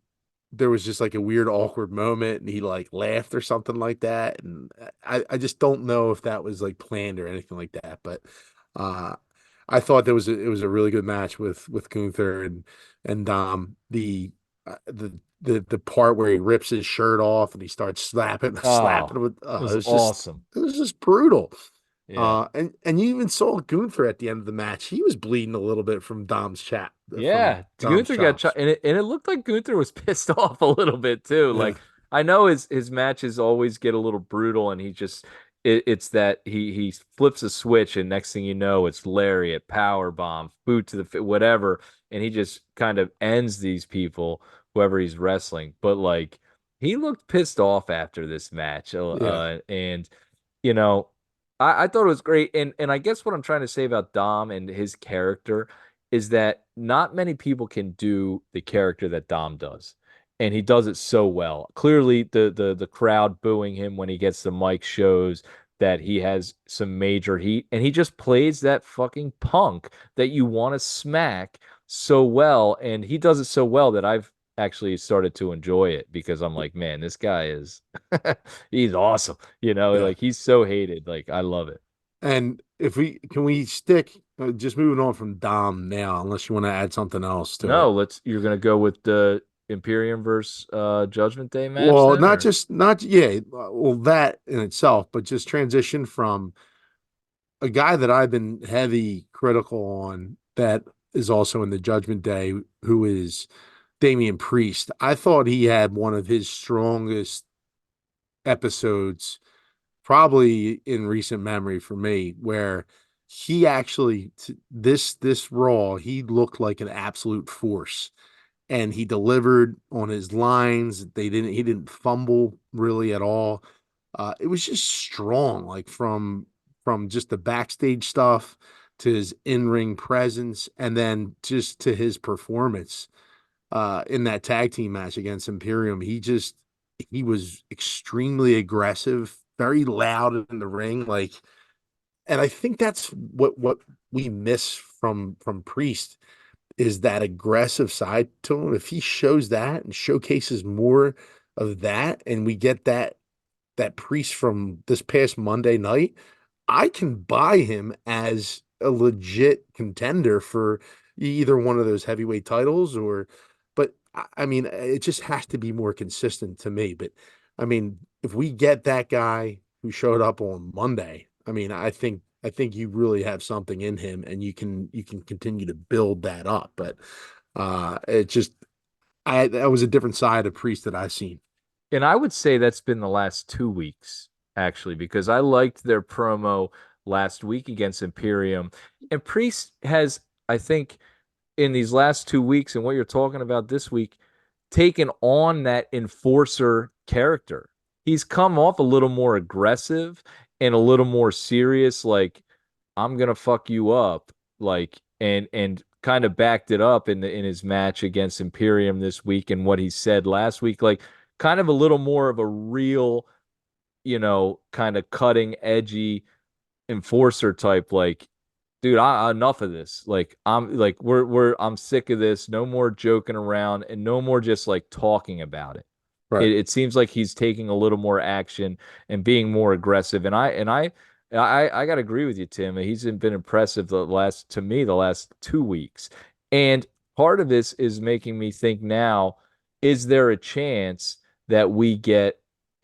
there was just like a weird awkward moment and he like laughed or something like that and I just don't know if that was like planned or anything like that but uh I thought it was a really good match with Gunther and the part where he rips his shirt off and he starts slapping Oh, with it was awesome. it was just brutal. Yeah. And you even saw Gunther at the end of the match. He was bleeding a little bit from Yeah, Dom's Gunther got shot, chops. and it looked like Gunther was pissed off a little bit too. Yeah. Like I know his matches always get a little brutal, and he just it's that he flips a switch, and next thing you know, it's lariat, power bomb, boot to whatever, and he just kind of ends these people, whoever he's wrestling. But like he looked pissed off after this match, Yeah. and you know, I thought it was great, and I guess what I'm trying to say about Dom and his character is that not many people can do the character that Dom does. And he does it so well. Clearly, the crowd booing him when he gets the mic shows that he has some major heat. And he just plays that fucking punk that you want to smack so well. And he does it so well that I've actually started to enjoy it because I'm like, man, this guy is he's awesome. Yeah. Like he's so hated. Like I love it. And if we can we stick just moving on from Dom now, unless you want to add something else to it. No, you're gonna go with the Imperium versus Judgment Day match Well, then, not or just not yeah, well that in itself, but just transition from a guy that I've been heavy critical on that is also in the Judgment Day, who is Damian Priest. I thought he had one of his strongest episodes probably in recent memory for me, where he actually this Raw he looked like an absolute force, and he delivered on his lines. He didn't fumble really at all. It was just strong, like from just the backstage stuff. to his in-ring presence, and then just to his performance in that tag team match against Imperium. He was extremely aggressive, very loud in the ring, like, and I think that's what we miss from Priest is that aggressive side to him. If he shows that and showcases more of that, and we get that Priest from this past Monday night, I can buy him as a legit contender for either one of those heavyweight titles but I mean, it just has to be more consistent to me. But I mean, if we get that guy who showed up on Monday, I mean, I think you really have something in him, and you can continue to build that up. But it just that was a different side of Priest that I've seen. And I would say that's been the last 2 weeks, actually, because I liked their promo last week against Imperium. And Priest has, I think, in these last 2 weeks and what you're talking about this week, taken on that enforcer character. He's come off a little more aggressive and a little more serious, like, I'm gonna fuck you up, like, and kind of backed it up in his match against Imperium this week and what he said last week, like kind of a little more of a real, kind of cutting edgy enforcer type, like, dude, enough of this. Like, I'm sick of this. No more joking around and no more just like talking about it. Right. It seems like he's taking a little more action and being more aggressive. And I got to agree with you, Tim. He's been impressive to me, the last 2 weeks. And part of this is making me think now, is there a chance that we get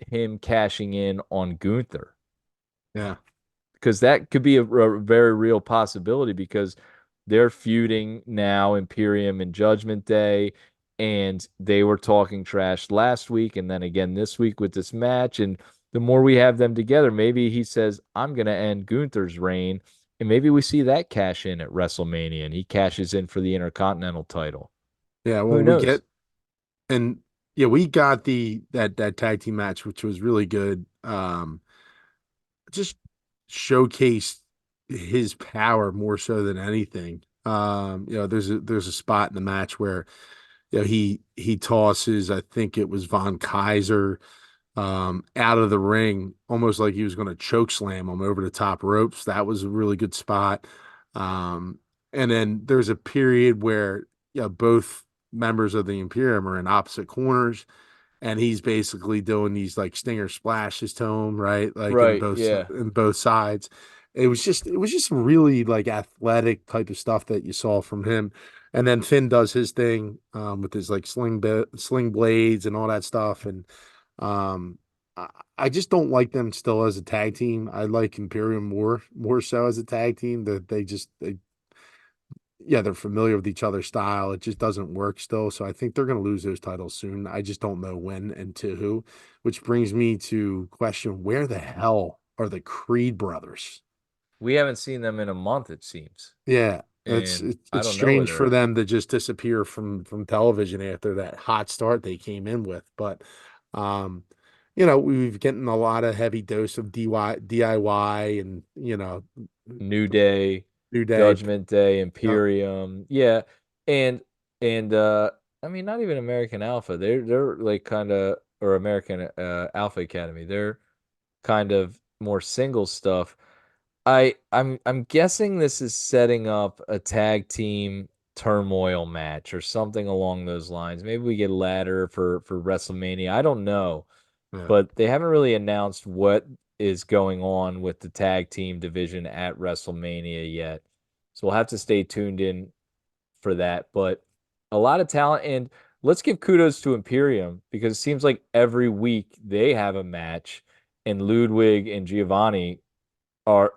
him cashing in on Gunther? Yeah. Because that could be a very real possibility, because they're feuding now, Imperium and Judgment Day, and they were talking trash last week and then again this week with this match. And the more we have them together, maybe he says, I'm going to end Gunther's reign, and maybe we see that cash in at WrestleMania and he cashes in for the Intercontinental title. Yeah, well, Who knows? and yeah, we got that tag team match, which was really good. Just showcased his power more so than anything. There's a spot in the match where he tosses, I think it was Von Kaiser, out of the ring, almost like he was going to choke slam him over the top ropes. That was a really good spot. And then there's a period where both members of the Imperium are in opposite corners, and he's basically doing these like stinger splashes to him, right? Like Right, yeah. in both sides. It was just really like athletic type of stuff that you saw from him. And then Finn does his thing with his like sling blades and all that stuff. And um, I just don't like them still as a tag team. I like Imperium more so as a tag team. That they're familiar with each other's style. It just doesn't work still. So I think they're going to lose those titles soon. I just don't know when and to who, which brings me to question, where the hell are the Creed brothers? We haven't seen them in a month, it seems. Yeah, it's And it's, I it's don't know where strange they're for at. them to just disappear from television after that hot start they came in with. But um, we've getting a lot of heavy dose of DIY and New Day, New Day. Judgment Day, uh, Imperium. Yeah. And I mean, not even American Alpha. They're like kind of, or American Alpha Academy. They're kind of more single stuff. I'm guessing this is setting up a tag team turmoil match or something along those lines. Maybe we get a ladder for WrestleMania. I don't know, yeah, but they haven't really announced what is going on with the tag team division at WrestleMania yet. So we'll have to stay tuned in for that. But a lot of talent, and let's give kudos to Imperium, because it seems like every week they have a match, and Ludwig and Giovanni are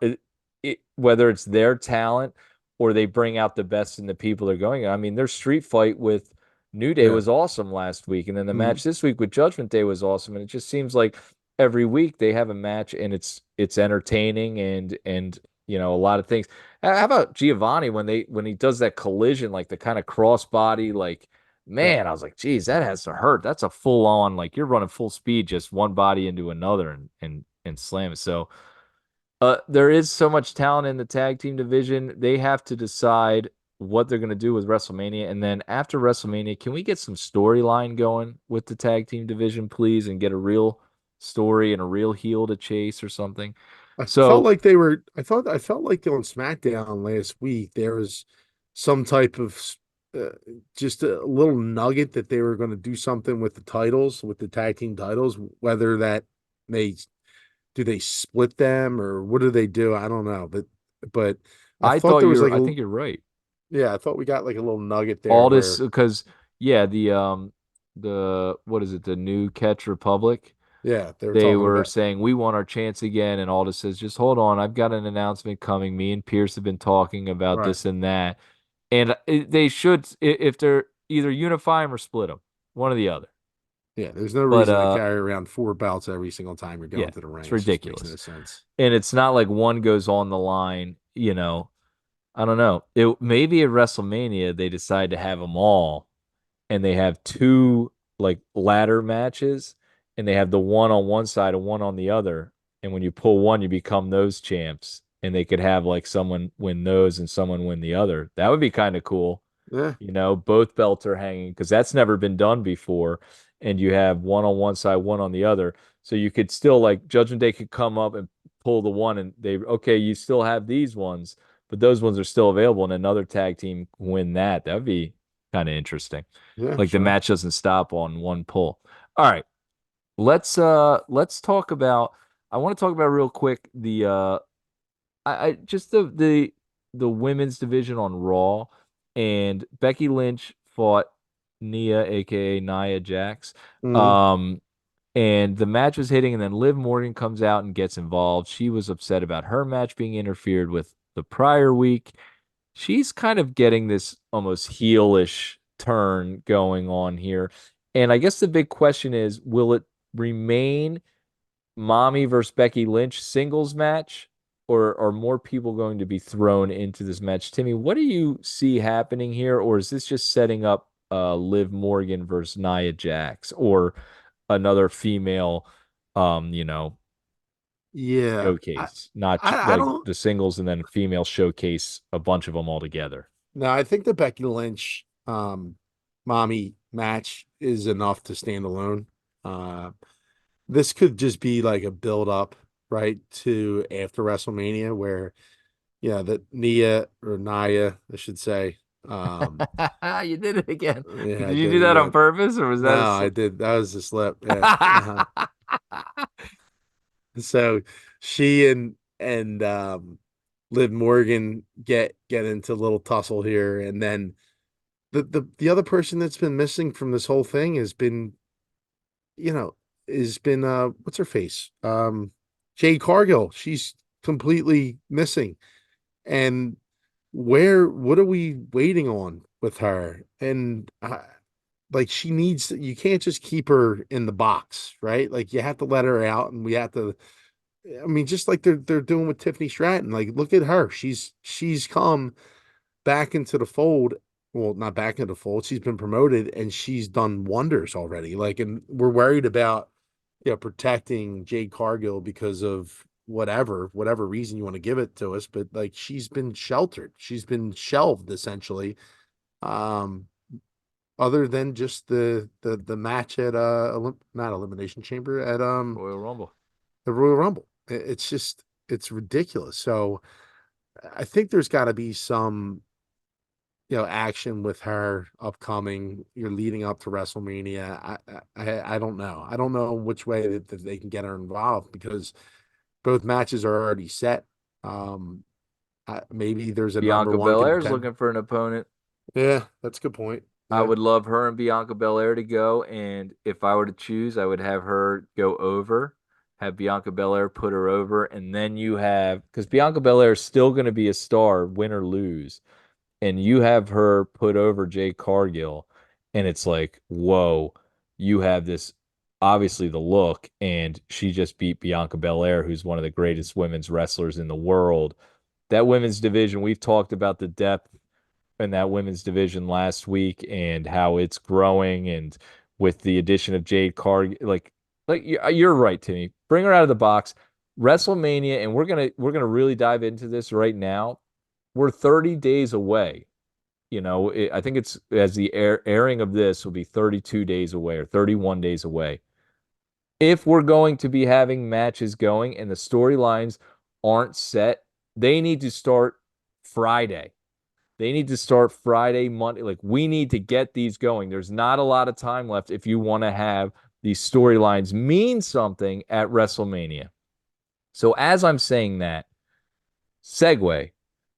whether it's their talent or they bring out the best in the people they're going. I mean, their street fight with New Day yeah. was awesome last week, and then the Mm, match this week with Judgment Day was awesome. And it just seems like every week they have a match, and it's entertaining, and a lot of things. How about Giovanni when he does that collision, like the kind of crossbody, like, yeah. man, I was like, geez, that has to hurt. That's a full on, like, you're running full speed, just one body into another and slam it. So There is so much talent in the tag team division. They have to decide what they're going to do with WrestleMania. And then after WrestleMania, can we get some storyline going with the tag team division, please, and get a real story and a real heel to chase or something? I felt So like they were. I felt like on SmackDown last week there was some type of uh, just a little nugget that they were going to do something with the titles, with the tag team titles. Whether that they do they split them or what do they do? I don't know. But I thought there was like I a think you're right. yeah. I thought we got like a little nugget there Aldis, where because yeah, the what is it, the New Catch Republic? yeah they were They talking were about saying we want our chance again, and Aldis says, just hold on, I've got an announcement coming. Me and Pierce have been talking about right. this and that, and they should, if they're either unify them or split them, one or the other. Yeah, there's no But reason to carry around four belts every single time you're yeah, going to the it's ring. It just makes no ridiculous, sense. and it's not like one goes on the line. I don't know. It maybe at WrestleMania they decide to have them all and they have two like ladder matches and they have the one on one side and one on the other. And when you pull one, you become those champs. And they could have like someone win those and someone win the other. That would be kind of cool. Yeah, Both belts are hanging because that's never been done before. And you have one on one side, one on the other. So you could still like Judgment Day could come up and pull the one and okay, you still have these ones, but those ones are still available and another tag team win that. That would be kind of interesting. yeah, Like the sure. match doesn't stop on one pull. All right. Let's talk about I want to talk about real quick I just the women's division on Raw and Becky Lynch fought Nia, aka Nia Jax. Mhm. Um and the match was hitting, and then Liv Morgan comes out and gets involved. She was upset about her match being interfered with the prior week. She's kind of getting this almost heelish turn going on here. And I guess the big question is, will it remain Mami versus Becky Lynch singles match, or are more people going to be thrown into this match? Timmy, what do you see happening here? Or is this just setting up Liv Morgan versus Nia Jax or another female um, you know, Yeah, showcase, not I like don't. the singles and then female showcase a bunch of them all together. No, I think the Becky Lynch, mommy match is enough to stand alone. Uh, this could just be like a build up, right, to after WrestleMania, where yeah, that Nia or Nia, I should say. You did it again. Yeah, Did I you did do it that on again. purpose or was No, that a I slip? did. That was a slip. Yeah. So she and Liv Morgan get into a little tussle here, and then the other person that's been missing from this whole thing you know, has been what's her face? Jade Cargill. She's completely missing. And what are we waiting on with her? And like she needs you can't just keep her in the box, right? Like you have to let her out and we have to I mean, just like they're doing with Tiffany Stratton. Like, look at her. She's come back into the fold. Well, not back into the fold. She's been promoted and she's done wonders already. Like, and we're worried about protecting Jade Cargill because of whatever reason you want to give it to us. But like she's been sheltered. She's been shelved essentially. Um, other than just the match at not Elimination Chamber at Royal Rumble. the Royal Rumble. It's just it's ridiculous. So I think there's got to be some action with her upcoming. You're leading up to WrestleMania. I don't know. I don't know which way that they can get her involved because both matches are already set. Um, maybe there's a number Bianca one Belair's contender. looking for an opponent. Yeah, that's a good point. I Yeah, would love her and Bianca Belair to go, and if I were to choose, I would have her go over, have Bianca Belair put her over, and then you have because Bianca Belair is still going to be a star, win or lose, and you have her put over Jay Cargill, and it's like, whoa, you have this obviously the look, and she just beat Bianca Belair, who's one of the greatest women's wrestlers in the world. That women's division, we've talked about the depth in that women's division last week and how it's growing, and with the addition of Jade Cargill, like you're right, Timmy. Bring her out of the box. WrestleMania, and we're gonna really dive into this right now. We're 30 days away. I think it's as the airing of this will be 32 days away or 31 days away. If we're going to be having matches going and the storylines aren't set, they need to start Friday. They need to start Friday, Monday. Like, we need to get these going. There's not a lot of time left if you want to have these storylines mean something at WrestleMania. So as I'm saying that, segue,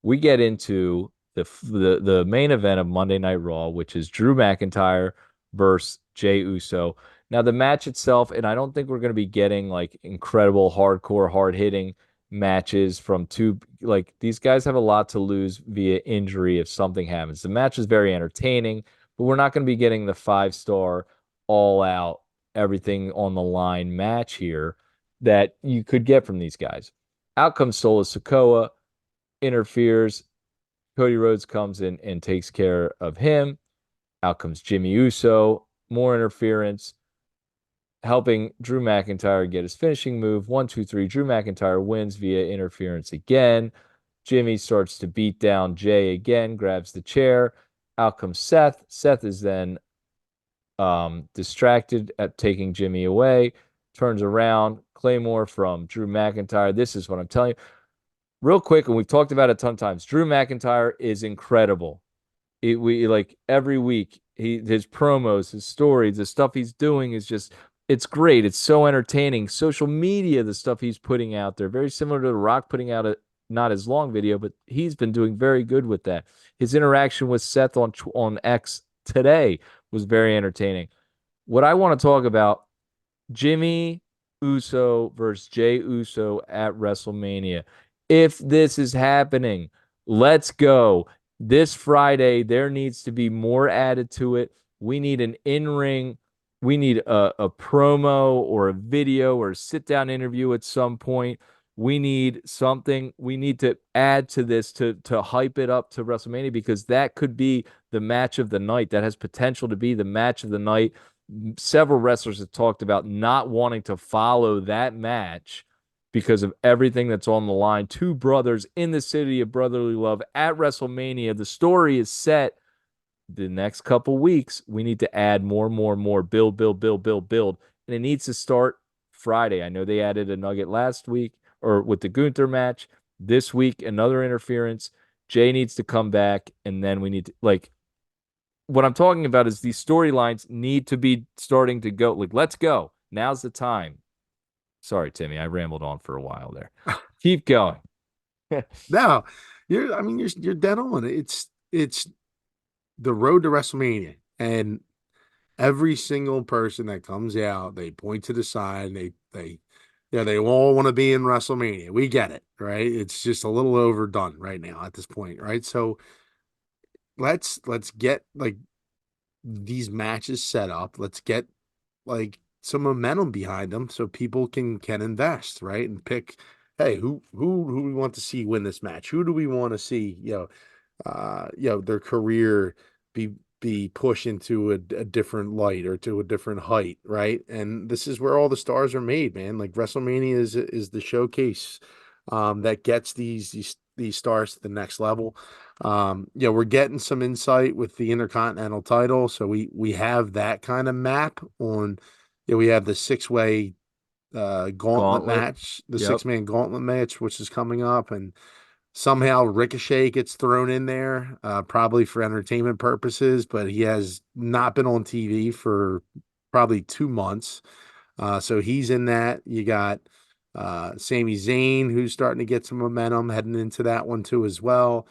we get into the main event of Monday Night Raw, which is Drew McIntyre versus Jey Uso. Now, the match itself, and I don't think we're going to be getting like incredible, hardcore, hard hitting matches from two. Like, these guys have a lot to lose via injury if something happens. The match is very entertaining, but we're not going to be getting the 5-star, all out, everything on the line match here that you could get from these guys. Out comes Solo Sikoa, interferes. Cody Rhodes comes in and takes care of him. Out comes Jimmy Uso, more interference, helping Drew McIntyre get his finishing move. 1, 2, 3. Drew McIntyre wins via interference again. Jimmy starts to beat down Jey again, grabs the chair. Out comes Seth. Seth is then distracted at taking Jimmy away, turns around, Claymore from Drew McIntyre. This is what I'm telling you. Real quick, and we've talked about it a ton of times, Drew McIntyre is incredible. We like every week, his promos, his stories, the stuff he's doing is just, it's great. It's so entertaining. Social media, the stuff he's putting out there, very similar to The Rock putting out a not as long video, but he's been doing very good with that. His interaction with Seth on X today was very entertaining. What I want to talk about, Jimmy Uso versus Jey Uso at WrestleMania. If this is happening, let's go. This Friday, there needs to be more added to it. We need an in-ring. We need a promo or a video or a sit-down interview at some point. We need something. We need to add to this to hype it up to WrestleMania, because that could be the match of the night. That has potential to be the match of the night. Several wrestlers have talked about not wanting to follow that match because of everything that's on the line. Two brothers in the city of brotherly love at WrestleMania. The story is set. The next couple weeks, we need to add more, build, build. And it needs to start Friday. I know they added a nugget last week or with the Gunther match. This week, another interference. Jey needs to come back, and then we need to, like, what I'm talking about is these storylines need to be starting to go. Like, let's go. Now's the time. Sorry, Timmy, I rambled on for a while there. Keep going. No, you're dead on. It's the road to WrestleMania, and every single person that comes out, they point to the side, they all want to be in WrestleMania. We get it, right? It's just a little overdone right now at this point, right? So let's get like these matches set up. Let's get like some momentum behind them so people can invest, right? And pick, hey, who we want to see win this match? Who do we want to see, their career be pushed into a different light or to a different height, right? And this is where all the stars are made, man. Like, WrestleMania is the showcase that gets these stars to the next level. We're getting some insight with the Intercontinental title, so we have that kind of map on. We have the 6-way gauntlet match, the 6-man gauntlet match, which is coming up, and somehow Ricochet gets thrown in there, probably for entertainment purposes, but he has not been on TV for probably 2 months. So he's in that. You got Sami Zayn, who's starting to get some momentum heading into that one too as well.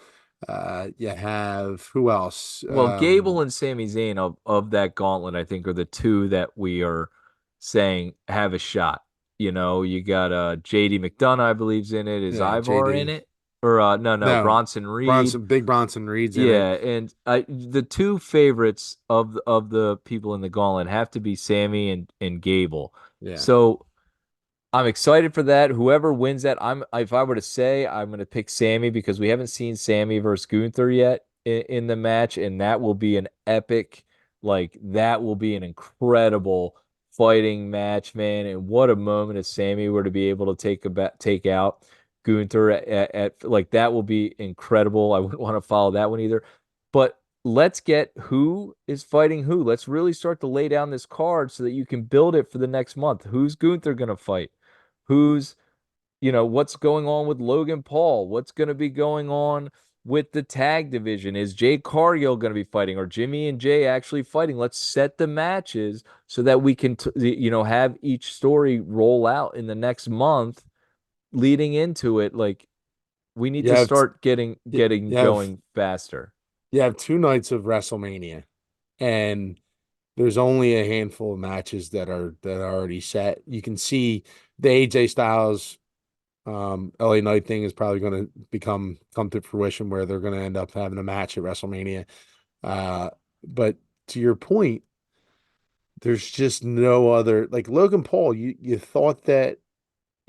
You have, who else? Well, Gable and Sami Zayn of that gauntlet, I think, are the two that we are saying have a shot. You got JD McDonough, I believe's in it. Is Ivar JD. in it? Or no, Bronson Reed. Big Bronson Reed's in Yeah, it. and the two favorites of the people in the gauntlet have to be Sammy and Gable. Yeah. So I'm excited for that. Whoever wins that, if I were to say, I'm going to pick Sammy, because we haven't seen Sammy versus Gunther yet in the match, and that will be an epic, like, that will be an incredible fighting match, man. And what a moment if Sammy were to be able to take out Gunther at like that will be incredible. I wouldn't want to follow that one either. But let's get who is fighting who. Let's really start to lay down this card so that you can build it for the next month. Who's Gunther going to fight? Who's, what's going on with Logan Paul? What's going to be going on with the tag division? Is Jay Cargill going to be fighting or Jimmy and Jay actually fighting? Let's set the matches so that we can, have each story roll out in the next month leading into it. Like we need You to have start getting you have going faster. you have 2 nights of WrestleMania, and there's only a handful of matches that are already set. You can see the AJ Styles LA Knight thing is probably going to come to fruition where they're going to end up having a match at WrestleMania. But to your point, there's just no other like Logan Paul. You thought that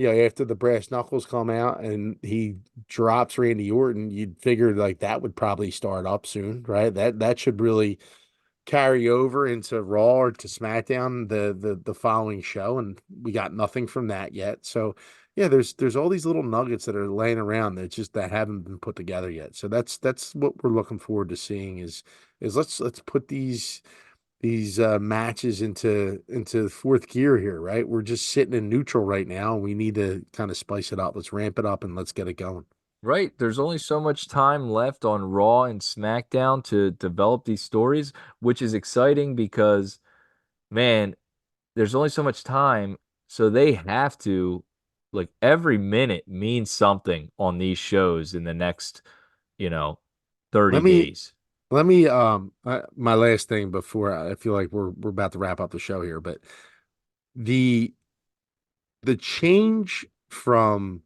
after the brass knuckles come out and he drops Randy Orton, you'd figure like that would probably start up soon, right? That should really carry over into Raw or to SmackDown the following show, and we got nothing from that yet. So yeah, there's all these little nuggets that are laying around that haven't been put together yet. So that's what we're looking forward to seeing is let's put these matches into fourth gear here, right? We're just sitting in neutral right now. We need to kind of spice it up. Let's ramp it up and let's get it going. Right. There's only so much time left on Raw and SmackDown to develop these stories, which is exciting because, man, there's only so much time. So they have to, like, every minute means something on these shows in the next, you know, 30 Let me days. let me my last thing before I feel like we're about to wrap up the show here, but the change from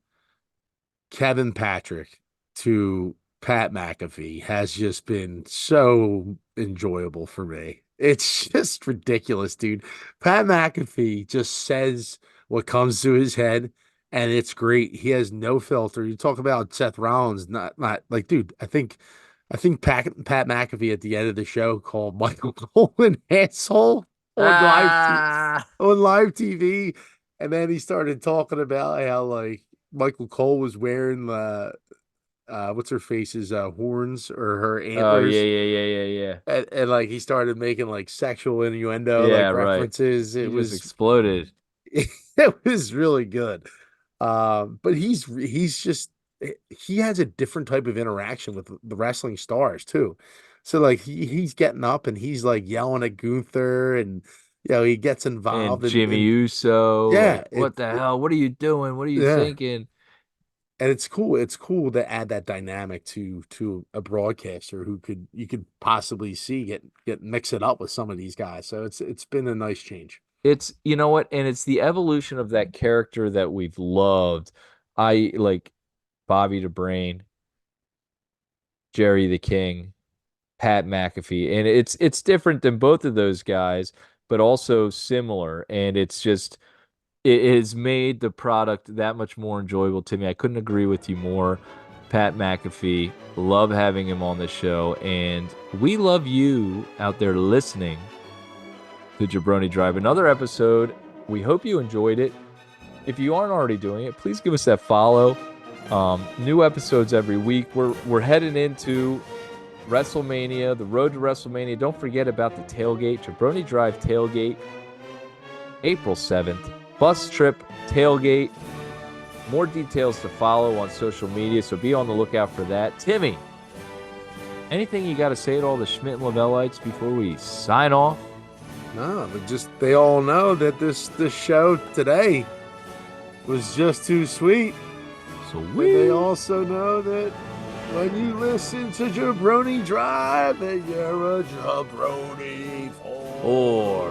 Kevin Patrick to Pat McAfee has just been so enjoyable for me. It's just ridiculous, dude. Pat McAfee just says what comes to his head, and it's great. He has no filter. You talk about Seth Rollins, not like, dude. I think Pat McAfee at the end of the show called Michael Cole an asshole on Ah, live TV, and then he started talking about how like Michael Cole was wearing the what's her face's horns or her oh, yeah, antlers, yeah, yeah, yeah, yeah. and like he started making like sexual innuendo Yeah, like right. references. He It just was exploded. it was really good. But he's just he has a different type of interaction with the wrestling stars too. So like he's getting up and he's like yelling at Gunther, and he gets And involved Jimmy in Uso, yeah, like, what the hell? What are you doing? What are you yeah. thinking? And it's cool. It's cool to add that dynamic to a broadcaster who you could possibly see get mix it up with some of these guys. So it's been a nice change. It's, you know what? And it's the evolution of that character that we've loved. I like Bobby the Brain, Jerry the King, Pat McAfee. And it's different than both of those guys, but also similar. And it's just it has made the product that much more enjoyable to me. I couldn't agree with you more. Pat McAfee, love having him on the show. And we love you out there listening to Jabroni Drive. Another episode. We hope you enjoyed it. If you aren't already doing it, please give us that follow. New episodes every week. We're heading into WrestleMania, the road to WrestleMania. Don't forget about the tailgate, Jabroni Drive tailgate, April 7th. Bus trip, tailgate. More details to follow on social media, so be on the lookout for that. Timmy, anything you got to say to all the Schmidt and Lavellites before we sign off? No, but just they all know that this show today was just too sweet. So And they also know that when you listen to Jabroni Drive, that you're a Jabroni for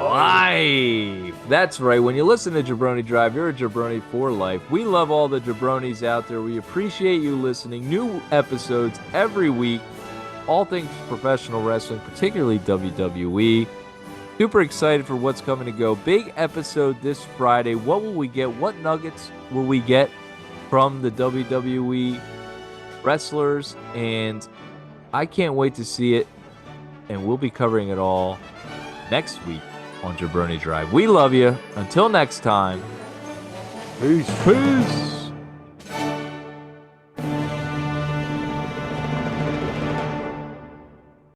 life. That's right. When you listen to Jabroni Drive, you're a Jabroni for life. We love all the Jabronis out there. We appreciate you listening. New episodes every week. All things professional wrestling, particularly WWE. Super excited for what's coming to go. Big episode this Friday. What will we get? What nuggets will we get from the WWE wrestlers? And I can't wait to see it. And we'll be covering it all next week on Jabroni Drive. We love you. Until next time. Peace. Peace.